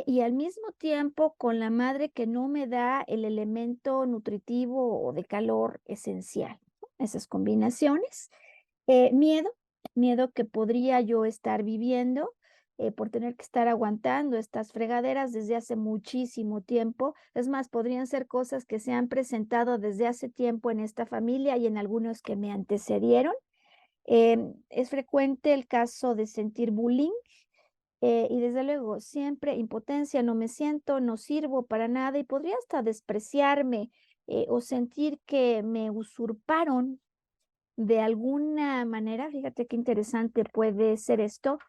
y al mismo tiempo con la madre que no me da el elemento nutritivo o de calor esencial. Esas combinaciones. Miedo, miedo que podría yo estar viviendo por tener que estar aguantando estas fregaderas desde hace muchísimo tiempo. Es más, podrían ser cosas que se han presentado desde hace tiempo en esta familia y en algunos que me antecedieron. Es frecuente el caso de sentir bullying y desde luego siempre impotencia, no me siento, no sirvo para nada y podría hasta despreciarme o sentir que me usurparon de alguna manera, fíjate qué interesante puede ser esto,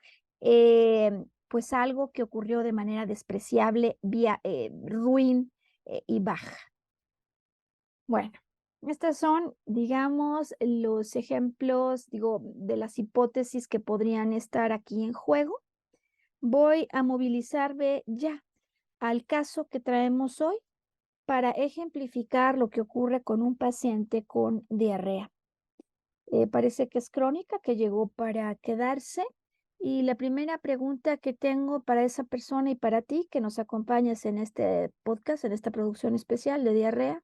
pues algo que ocurrió de manera despreciable, ruin y baja. Bueno, estas son, digamos, los ejemplos, digo, de las hipótesis que podrían estar aquí en juego. Voy a movilizarme ya al caso que traemos hoy para ejemplificar lo que ocurre con un paciente con diarrea. Parece que es crónica, que llegó para quedarse. Y la primera pregunta que tengo para esa persona y para ti que nos acompañas en este podcast, en esta producción especial de diarrea,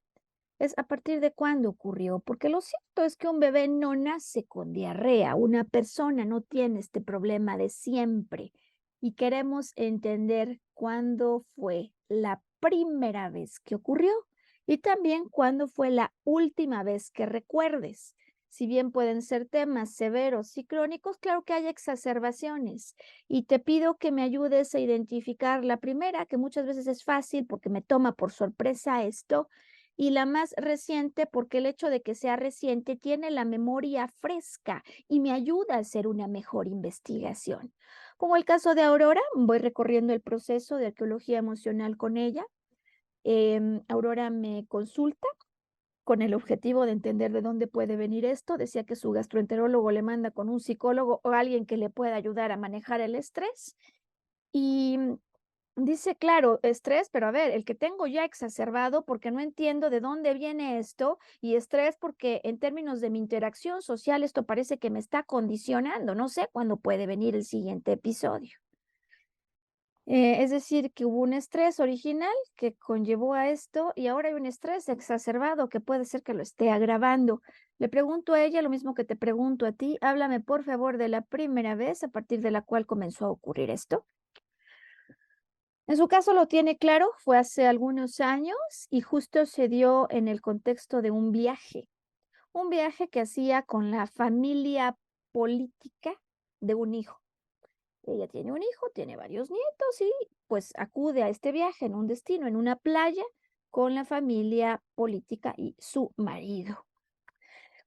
es a partir de cuándo ocurrió, porque lo cierto es que un bebé no nace con diarrea, una persona no tiene este problema de siempre y queremos entender cuándo fue la primera vez que ocurrió y también cuándo fue la última vez que recuerdes. Si bien pueden ser temas severos y crónicos, claro que hay exacerbaciones y te pido que me ayudes a identificar la primera, que muchas veces es fácil porque me toma por sorpresa esto, y la más reciente porque el hecho de que sea reciente tiene la memoria fresca y me ayuda a hacer una mejor investigación. Como el caso de Aurora, voy recorriendo el proceso de arqueología emocional con ella. Aurora me consulta con el objetivo de entender de dónde puede venir esto. Decía que su gastroenterólogo le manda con un psicólogo o alguien que le pueda ayudar a manejar el estrés. Y dice, claro, estrés, pero a ver, el que tengo ya exacerbado porque no entiendo de dónde viene esto y estrés porque en términos de mi interacción social esto parece que me está condicionando. No sé cuándo puede venir el siguiente episodio. Es decir, que hubo un estrés original que conllevó a esto y ahora hay un estrés exacerbado que puede ser que lo esté agravando. Le pregunto a ella lo mismo que te pregunto a ti. Háblame, por favor, de la primera vez a partir de la cual comenzó a ocurrir esto. En su caso lo tiene claro, fue hace algunos años y justo se dio en el contexto de un viaje que hacía con la familia política de un hijo. Ella tiene un hijo, tiene varios nietos y pues acude a este viaje en un destino, en una playa, con la familia política y su marido.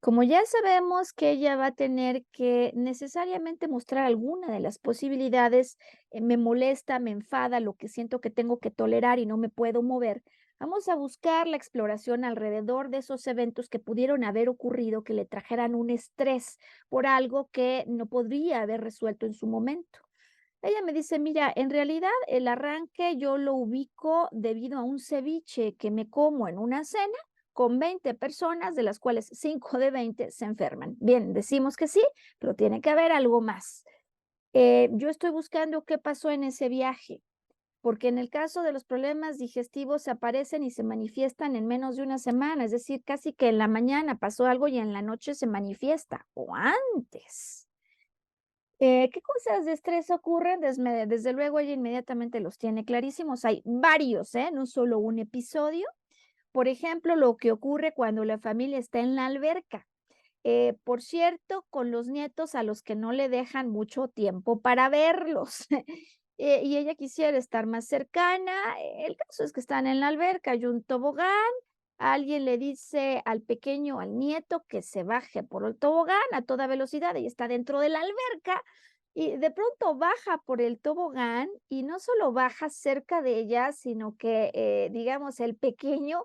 Como ya sabemos que ella va a tener que necesariamente mostrar alguna de las posibilidades, me molesta, me enfada, lo que siento que tengo que tolerar y no me puedo mover, vamos a buscar la exploración alrededor de esos eventos que pudieron haber ocurrido, que le trajeran un estrés por algo que no podría haber resuelto en su momento. Ella me dice, mira, en realidad el arranque yo lo ubico debido a un ceviche que me como en una cena con 20 personas, de las cuales 5 de 20 se enferman. Bien, decimos que sí, pero tiene que haber algo más. Yo estoy buscando qué pasó en ese viaje, porque en el caso de los problemas digestivos se aparecen y se manifiestan en menos de una semana, es decir, casi que en la mañana pasó algo y en la noche se manifiesta, o antes. ¿Qué cosas de estrés ocurren? Desde luego, ella inmediatamente los tiene clarísimos. Hay varios, ¿eh? No solo un episodio. Por ejemplo, lo que ocurre cuando la familia está en la alberca. Por cierto, con los nietos a los que no le dejan mucho tiempo para verlos. Y ella quisiera estar más cercana. El caso es que están en la alberca, hay un tobogán. Alguien le dice al pequeño, al nieto, que se baje por el tobogán a toda velocidad. Ella está dentro de la alberca y de pronto baja por el tobogán y no solo baja cerca de ella, sino que, digamos, el pequeño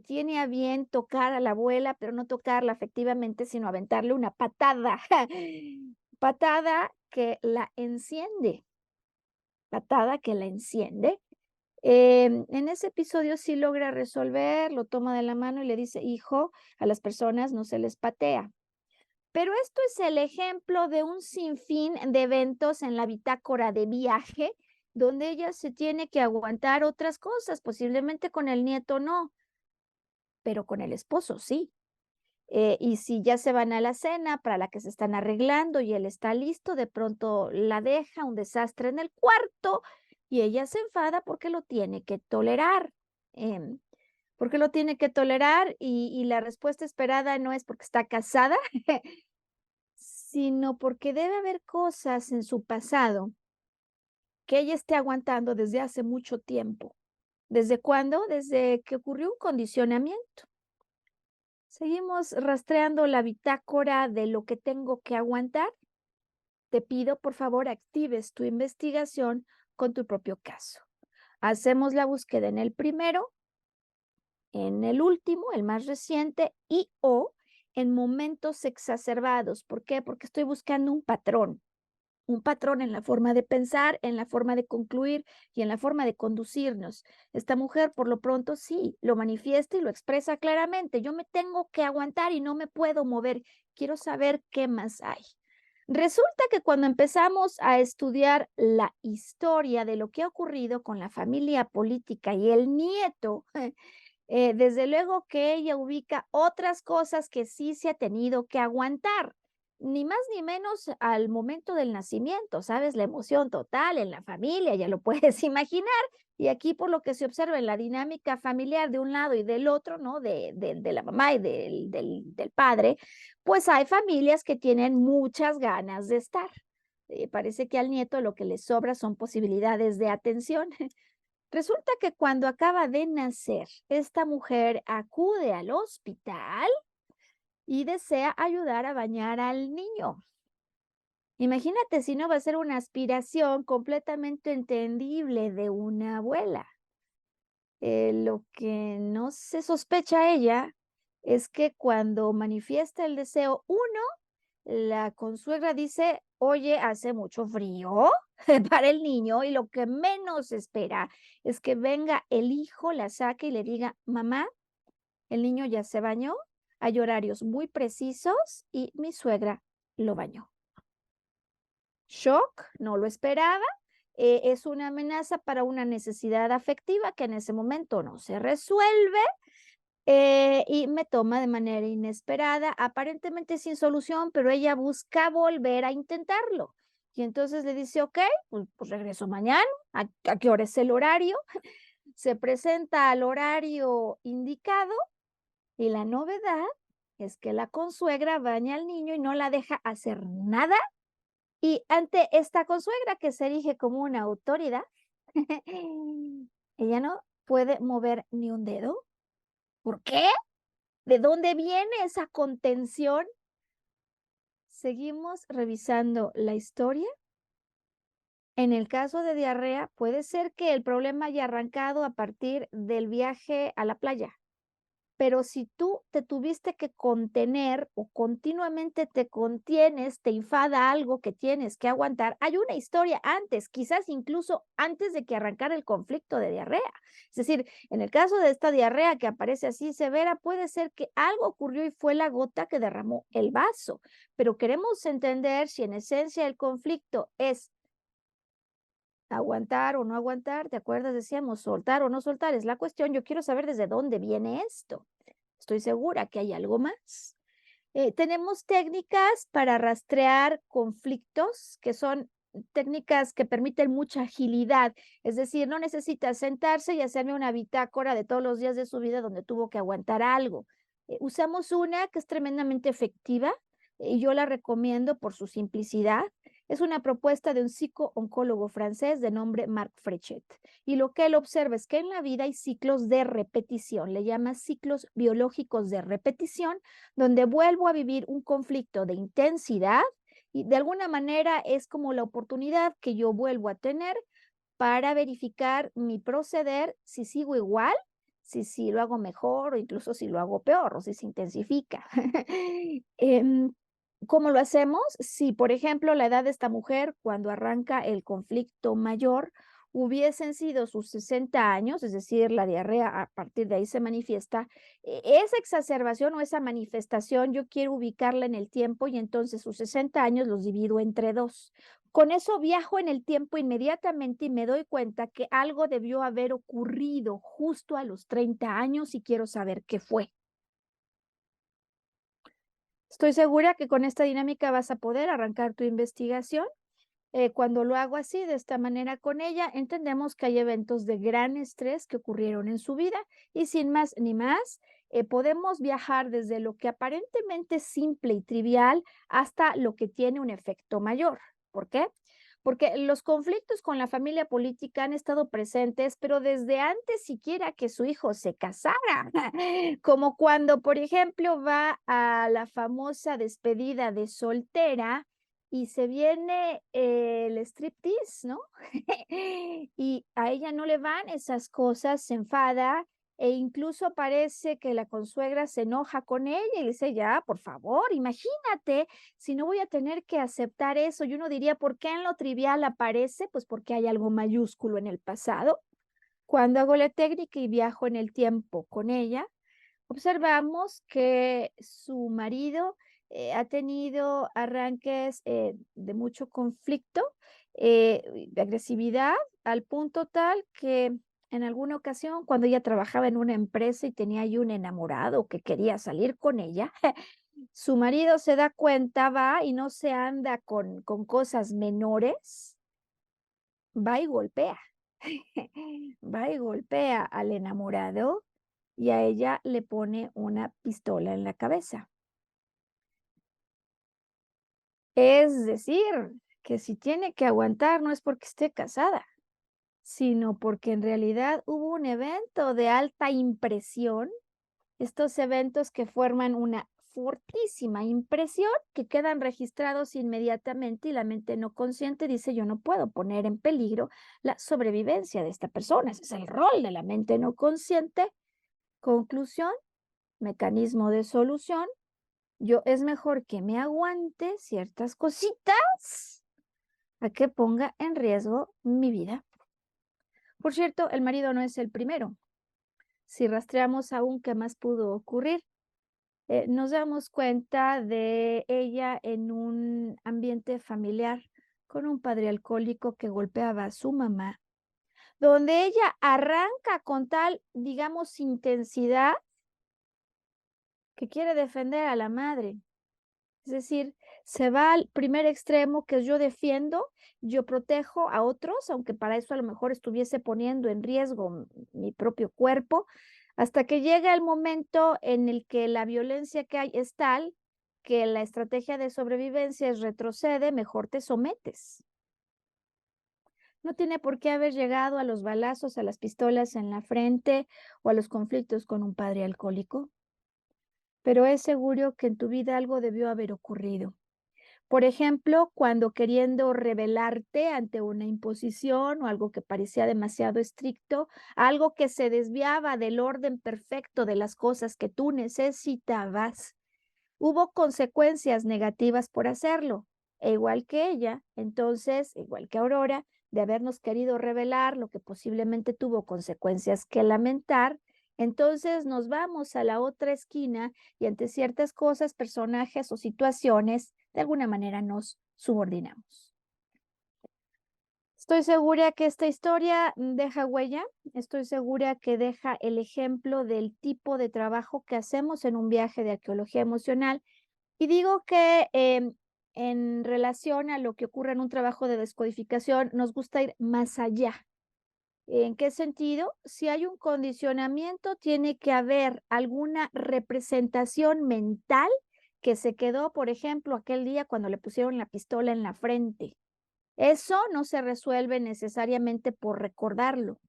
tiene a bien tocar a la abuela, pero no tocarla afectivamente, sino aventarle una patada, patada que la enciende, patada que la enciende. En ese episodio sí logra resolver, lo toma de la mano y le dice, hijo, a las personas no se les patea. Pero esto es el ejemplo de un sinfín de eventos en la bitácora de viaje, donde ella se tiene que aguantar otras cosas, posiblemente con el nieto no, pero con el esposo sí. Y si ya se van a la cena para la que se están arreglando y él está listo, de pronto la deja un desastre en el cuarto y ella se enfada porque lo tiene que tolerar. em, Porque lo tiene que tolerar y la respuesta esperada no es porque está casada, sino porque debe haber cosas en su pasado que ella esté aguantando desde hace mucho tiempo. ¿Desde cuándo? Desde que ocurrió un condicionamiento. Seguimos rastreando la bitácora de lo que tengo que aguantar. Te pido, por favor, actives tu investigación con tu propio caso. Hacemos la búsqueda en el primero, en el último, el más reciente, y o en momentos exacerbados. ¿Por qué? Porque estoy buscando un patrón en la forma de pensar, en la forma de concluir y en la forma de conducirnos. Esta mujer, por lo pronto, sí, lo manifiesta y lo expresa claramente. Yo me tengo que aguantar y no me puedo mover. Quiero saber qué más hay. Resulta que cuando empezamos a estudiar la historia de lo que ha ocurrido con la familia política y el nieto, desde luego que ella ubica otras cosas que sí se ha tenido que aguantar, ni más ni menos al momento del nacimiento, ¿sabes? La emoción total en la familia, ya lo puedes imaginar. Y aquí por lo que se observa en la dinámica familiar de un lado y del otro, ¿no? De la mamá y del padre, pues hay familias que tienen muchas ganas de estar. Parece que al nieto lo que le sobra son posibilidades de atención. Resulta que cuando acaba de nacer, esta mujer acude al hospital y desea ayudar a bañar al niño. Imagínate si no va a ser una aspiración completamente entendible de una abuela. Lo que no se sospecha ella es que cuando manifiesta el deseo, la consuegra dice: "Oye, hace mucho frío", para el niño, y lo que menos espera es que venga el hijo, la saque y le diga: "Mamá, el niño ya se bañó, hay horarios muy precisos y mi suegra lo bañó". Shock, no lo esperaba, es una amenaza para una necesidad afectiva que en ese momento no se resuelve, y me toma de manera inesperada, aparentemente sin solución, pero ella busca volver a intentarlo. Y entonces le dice: "Okey, pues regreso mañana, ¿a qué hora es el horario?". Se presenta al horario indicado y la novedad es que la consuegra baña al niño y no la deja hacer nada. Y ante esta consuegra que se erige como una autoridad, ella no puede mover ni un dedo. ¿Por qué? ¿De dónde viene esa contención? Seguimos revisando la historia. En el caso de diarrea, puede ser que el problema haya arrancado a partir del viaje a la playa. Pero si tú te tuviste que contener o continuamente te contienes, te enfada algo que tienes que aguantar, hay una historia antes, quizás incluso antes de que arrancara el conflicto de diarrea. Es decir, en el caso de esta diarrea que aparece así severa, puede ser que algo ocurrió y fue la gota que derramó el vaso. Pero queremos entender si en esencia el conflicto es aguantar o no aguantar, ¿te acuerdas? Decíamos soltar o no soltar, es la cuestión. Yo quiero saber desde dónde viene esto. Estoy segura que hay algo más. Tenemos técnicas para rastrear conflictos, que son técnicas que permiten mucha agilidad. Es decir, no necesitas sentarse y hacerme una bitácora de todos los días de su vida donde tuvo que aguantar algo. Usamos una que es tremendamente efectiva y yo la recomiendo por su simplicidad. Es una propuesta de un psico-oncólogo francés de nombre Marc Frechet. Y lo que él observa es que en la vida hay ciclos de repetición, le llama ciclos biológicos de repetición, donde vuelvo a vivir un conflicto de intensidad y de alguna manera es como la oportunidad que yo vuelvo a tener para verificar mi proceder, si sigo igual, si lo hago mejor o incluso si lo hago peor o si se intensifica. Em, ¿Cómo lo hacemos? Si, por ejemplo, la edad de esta mujer cuando arranca el conflicto mayor hubiesen sido sus 60 años, es decir, la diarrea a partir de ahí se manifiesta, esa exacerbación o esa manifestación yo quiero ubicarla en el tiempo y entonces sus 60 años los divido entre dos. Con eso viajo en el tiempo inmediatamente y me doy cuenta que algo debió haber ocurrido justo a los 30 años y quiero saber qué fue. Estoy segura que con esta dinámica vas a poder arrancar tu investigación. Cuando lo hago así, de esta manera con ella, entendemos que hay eventos de gran estrés que ocurrieron en su vida y sin más ni más, podemos viajar desde lo que aparentemente es simple y trivial hasta lo que tiene un efecto mayor. ¿Por qué? Porque los conflictos con la familia política han estado presentes, pero desde antes siquiera que su hijo se casara, como cuando, por ejemplo, va a la famosa despedida de soltera y se viene el striptease, ¿no? Y a ella no le van esas cosas, se enfada e incluso parece que la consuegra se enoja con ella y le dice: "Ya, por favor, imagínate si no voy a tener que aceptar eso". Y uno diría: "¿Por qué en lo trivial aparece?". Pues porque hay algo mayúsculo en el pasado. Cuando hago la técnica y viajo en el tiempo con ella, observamos que su marido, ha tenido arranques, de mucho conflicto, de agresividad, al punto tal que en alguna ocasión, cuando ella trabajaba en una empresa y tenía ahí un enamorado que quería salir con ella, su marido se da cuenta, va y no se anda con cosas menores, va y golpea. Va y golpea al enamorado y a ella le pone una pistola en la cabeza. Es decir, que si tiene que aguantar no es porque esté casada, sino porque en realidad hubo un evento de alta impresión, estos eventos que forman una fortísima impresión que quedan registrados inmediatamente y la mente no consciente dice, yo no puedo poner en peligro la sobrevivencia de esta persona. Ese es el rol de la mente no consciente. Conclusión, mecanismo de solución. Yo es mejor que me aguante ciertas cositas a que ponga en riesgo mi vida. Por cierto, el marido no es el primero. Si rastreamos aún qué más pudo ocurrir, nos damos cuenta de ella en un ambiente familiar con un padre alcohólico que golpeaba a su mamá, donde ella arranca con tal, digamos, intensidad que quiere defender a la madre. Es decir, se va al primer extremo que es yo defiendo, yo protejo a otros, aunque para eso a lo mejor estuviese poniendo en riesgo mi propio cuerpo, hasta que llega el momento en el que la violencia que hay es tal que la estrategia de sobrevivencia es retrocede, mejor te sometes. No tiene por qué haber llegado a los balazos, a las pistolas en la frente o a los conflictos con un padre alcohólico, pero es seguro que en tu vida algo debió haber ocurrido. Por ejemplo, cuando queriendo rebelarte ante una imposición o algo que parecía demasiado estricto, algo que se desviaba del orden perfecto de las cosas que tú necesitabas, hubo consecuencias negativas por hacerlo. E igual que ella, entonces, igual que Aurora, de habernos querido revelar lo que posiblemente tuvo consecuencias que lamentar, entonces nos vamos a la otra esquina y ante ciertas cosas, personajes o situaciones, de alguna manera nos subordinamos. Estoy segura que esta historia deja huella, estoy segura que deja el ejemplo del tipo de trabajo que hacemos en un viaje de arqueología emocional. Y digo que en relación a lo que ocurre en un trabajo de descodificación, nos gusta ir más allá. ¿En qué sentido? Si hay un condicionamiento, tiene que haber alguna representación mental que se quedó, por ejemplo, aquel día cuando le pusieron la pistola en la frente. Eso no se resuelve necesariamente por recordarlo.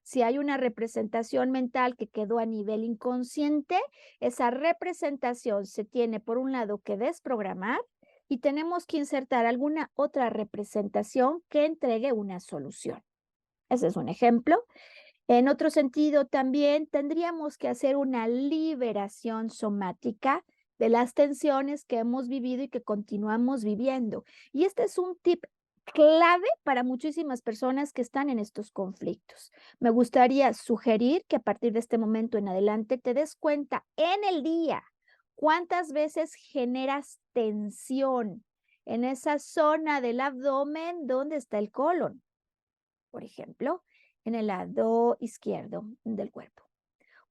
Si hay una representación mental que quedó a nivel inconsciente, esa representación se tiene por un lado que desprogramar y tenemos que insertar alguna otra representación que entregue una solución. Ese es un ejemplo. En otro sentido, también tendríamos que hacer una liberación somática de las tensiones que hemos vivido y que continuamos viviendo. Y este es un tip clave para muchísimas personas que están en estos conflictos. Me gustaría sugerir que a partir de este momento en adelante te des cuenta en el día cuántas veces generas tensión en esa zona del abdomen donde está el colon, por ejemplo, en el lado izquierdo del cuerpo.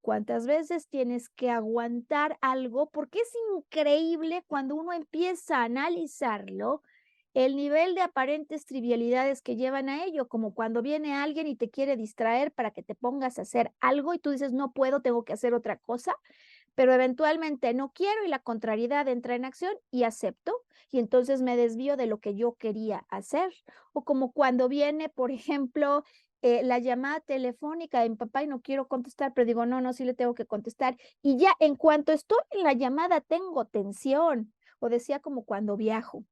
¿Cuántas veces tienes que aguantar algo? Porque es increíble cuando uno empieza a analizarlo, el nivel de aparentes trivialidades que llevan a ello, como cuando viene alguien y te quiere distraer para que te pongas a hacer algo y tú dices, no puedo, tengo que hacer otra cosa, pero eventualmente no quiero y la contrariedad entra en acción y acepto y entonces me desvío de lo que yo quería hacer. O como cuando viene, por ejemplo, la llamada telefónica de mi papá y no quiero contestar, pero digo, no, no, sí le tengo que contestar. Y ya en cuanto estoy en la llamada tengo tensión. O decía como cuando viajo.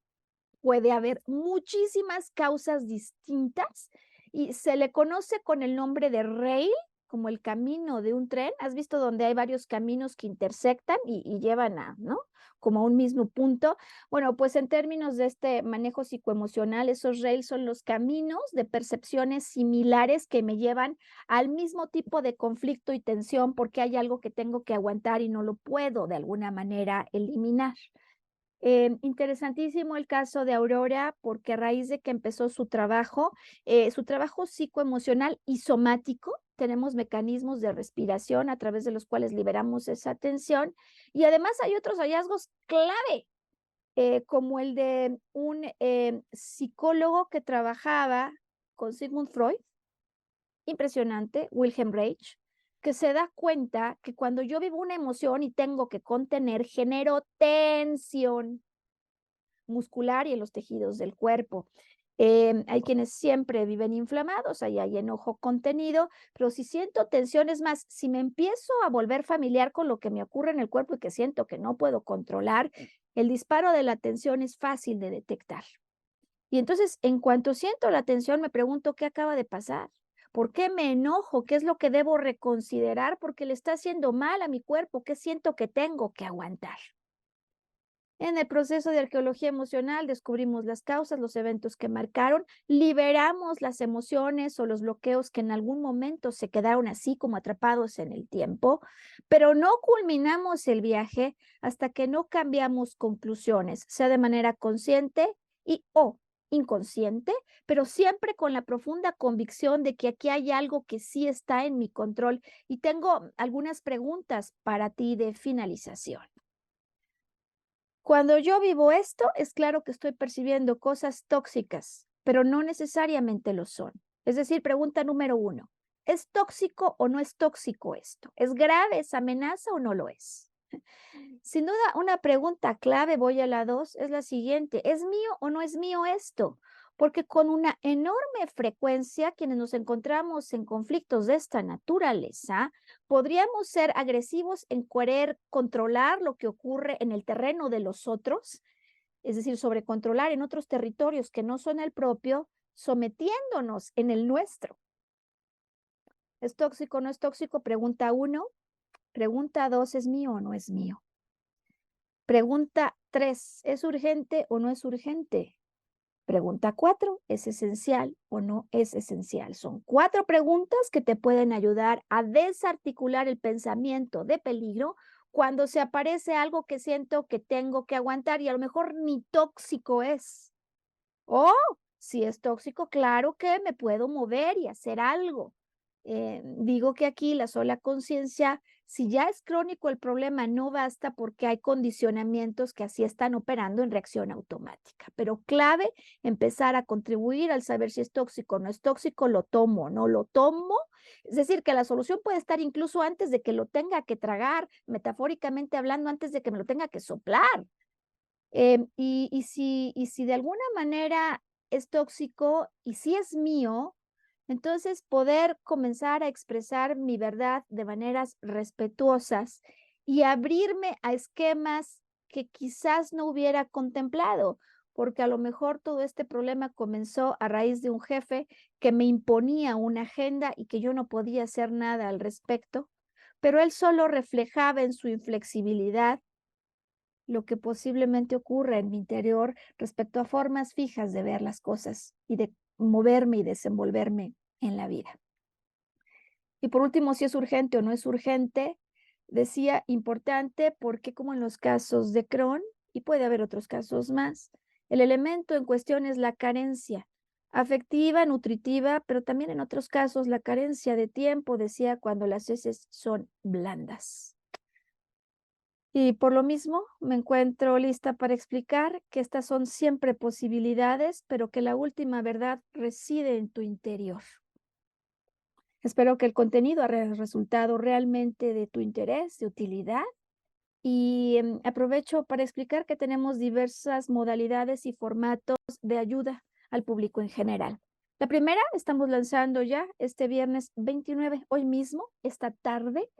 Puede haber muchísimas causas distintas y se le conoce con el nombre de rail, como el camino de un tren. ¿Has visto donde hay varios caminos que intersectan y llevan a, ¿no? Como a un mismo punto. Bueno, pues en términos de este manejo psicoemocional, esos rails son los caminos de percepciones similares que me llevan al mismo tipo de conflicto y tensión porque hay algo que tengo que aguantar y no lo puedo de alguna manera eliminar. Interesantísimo el caso de Aurora, porque a raíz de que empezó su trabajo psicoemocional y somático, tenemos mecanismos de respiración a través de los cuales liberamos esa tensión. Y además hay otros hallazgos clave, como el de un psicólogo que trabajaba con Sigmund Freud, impresionante, Wilhelm Reich, que se da cuenta que cuando yo vivo una emoción y tengo que contener, genero tensión muscular y en los tejidos del cuerpo. Hay quienes siempre viven inflamados, ahí hay enojo contenido, pero si siento tensión, es más, si me empiezo a volver familiar con lo que me ocurre en el cuerpo y que siento que no puedo controlar, el disparo de la tensión es fácil de detectar. Y entonces, en cuanto siento la tensión, me pregunto qué acaba de pasar. ¿Por qué me enojo? ¿Qué es lo que debo reconsiderar? Porque le está haciendo mal a mi cuerpo. ¿Qué siento que tengo que aguantar? En el proceso de arqueología emocional descubrimos las causas, los eventos que marcaron, liberamos las emociones o los bloqueos que en algún momento se quedaron así como atrapados en el tiempo, pero no culminamos el viaje hasta que no cambiamos conclusiones, sea de manera consciente y o inconsciente, pero siempre con la profunda convicción de que aquí hay algo que sí está en mi control. Y tengo algunas preguntas para ti de finalización. Cuando yo vivo esto, es claro que estoy percibiendo cosas tóxicas, pero no necesariamente lo son. Es decir, pregunta número uno, ¿es tóxico o no es tóxico esto? ¿Es grave esa amenaza o no lo es? Sin duda, una pregunta clave, voy a la dos, es la siguiente, ¿es mío o no es mío esto? Porque con una enorme frecuencia, quienes nos encontramos en conflictos de esta naturaleza, podríamos ser agresivos en querer controlar lo que ocurre en el terreno de los otros, es decir, sobre controlar en otros territorios que no son el propio, sometiéndonos en el nuestro. ¿Es tóxico o no es tóxico? Pregunta uno. Pregunta dos, ¿es mío o no es mío? Pregunta 3, ¿es urgente o no es urgente? Pregunta 4, ¿es esencial o no es esencial? Son 4 preguntas que te pueden ayudar a desarticular el pensamiento de peligro cuando se aparece algo que siento que tengo que aguantar y a lo mejor ni tóxico es. O si es tóxico, claro que me puedo mover y hacer algo. Digo que aquí la sola conciencia, si ya es crónico el problema, no basta porque hay condicionamientos que así están operando en reacción automática. Pero clave empezar a contribuir al saber si es tóxico o no es tóxico, lo tomo o no lo tomo. Es decir, que la solución puede estar incluso antes de que lo tenga que tragar, metafóricamente hablando, antes de que me lo tenga que soplar. Y si de alguna manera es tóxico y si es mío, entonces poder comenzar a expresar mi verdad de maneras respetuosas y abrirme a esquemas que quizás no hubiera contemplado, porque a lo mejor todo este problema comenzó a raíz de un jefe que me imponía una agenda y que yo no podía hacer nada al respecto, pero él solo reflejaba en su inflexibilidad lo que posiblemente ocurre en mi interior respecto a formas fijas de ver las cosas y de moverme y desenvolverme en la vida. Y por último, si es urgente o no es urgente, decía importante porque como en los casos de Crohn, y puede haber otros casos más, el elemento en cuestión es la carencia afectiva, nutritiva, pero también en otros casos la carencia de tiempo, decía, cuando las heces son blandas. Y por lo mismo, me encuentro lista para explicar que estas son siempre posibilidades, pero que la última verdad reside en tu interior. Espero que el contenido haya resultado realmente de tu interés, de utilidad. Y aprovecho para explicar que tenemos diversas modalidades y formatos de ayuda al público en general. La primera, estamos lanzando ya este viernes 29, hoy mismo, esta tarde.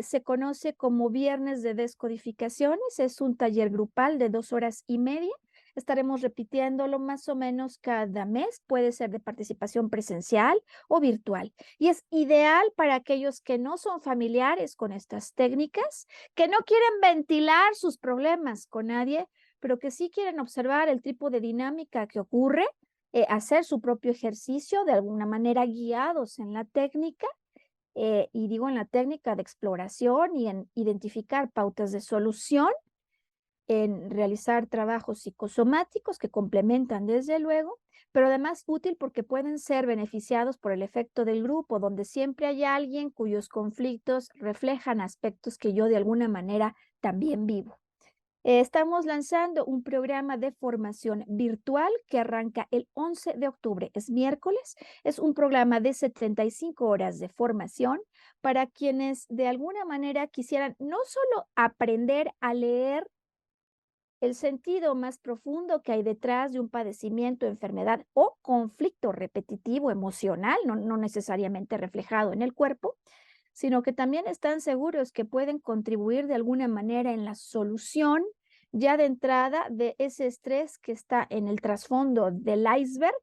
Se conoce como Viernes de Descodificaciones. Es un taller grupal de 2 horas y media. Estaremos repitiéndolo más o menos cada mes. Puede ser de participación presencial o virtual. Y es ideal para aquellos que no son familiares con estas técnicas, que no quieren ventilar sus problemas con nadie, pero que sí quieren observar el tipo de dinámica que ocurre, hacer su propio ejercicio de alguna manera guiados en la técnica, y digo en la técnica de exploración y en identificar pautas de solución, en realizar trabajos psicosomáticos que complementan desde luego, pero además útil porque pueden ser beneficiados por el efecto del grupo, donde siempre hay alguien cuyos conflictos reflejan aspectos que yo de alguna manera también vivo. Estamos lanzando un programa de formación virtual que arranca el 11 de octubre, es miércoles. Es un programa de 75 horas de formación para quienes de alguna manera quisieran no solo aprender a leer el sentido más profundo que hay detrás de un padecimiento, enfermedad o conflicto repetitivo emocional, no necesariamente reflejado en el cuerpo, sino que también están seguros que pueden contribuir de alguna manera en la solución ya de entrada de ese estrés que está en el trasfondo del iceberg,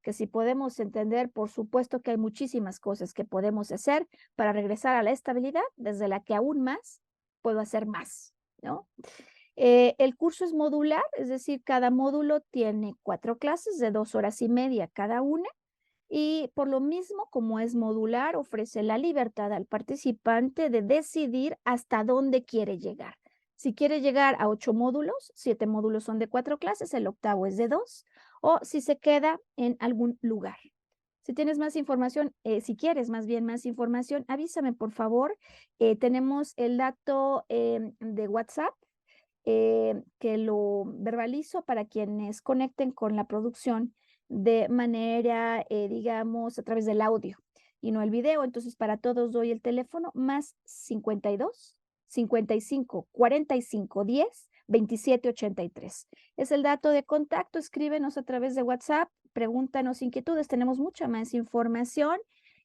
que si podemos entender, por supuesto que hay muchísimas cosas que podemos hacer para regresar a la estabilidad, desde la que aún más puedo hacer más, ¿no? El curso es modular, es decir, cada módulo tiene 4 clases de 2 horas y media cada una, y por lo mismo, como es modular, ofrece la libertad al participante de decidir hasta dónde quiere llegar. Si quiere llegar a 8 módulos, 7 módulos son de 4 clases, el octavo es de 2, o si se queda en algún lugar. Si tienes más información, si quieres más bien más información, avísame por favor. Tenemos el dato de WhatsApp que lo verbalizo para quienes conecten con la producción de manera, digamos, a través del audio y no el video. Entonces, para todos doy el teléfono más 52 55 45 10 27 83. Es el dato de contacto. Escríbenos a través de WhatsApp, pregúntanos inquietudes. Tenemos mucha más información.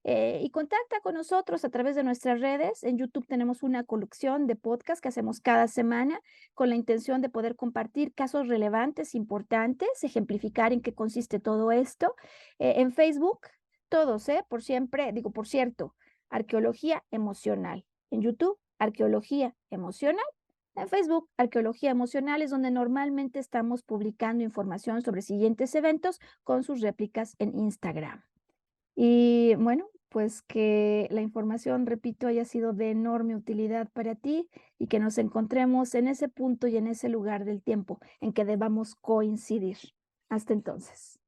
Y contacta con nosotros a través de nuestras redes. En YouTube tenemos una colección de podcasts que hacemos cada semana con la intención de poder compartir casos relevantes, importantes, ejemplificar en qué consiste todo esto. En Facebook, todos, por siempre, digo, por cierto, arqueología emocional. En YouTube, arqueología emocional. En Facebook, arqueología emocional es donde normalmente estamos publicando información sobre siguientes eventos con sus réplicas en Instagram. Y bueno, pues que la información, repito, haya sido de enorme utilidad para ti y que nos encontremos en ese punto y en ese lugar del tiempo en que debamos coincidir. Hasta entonces.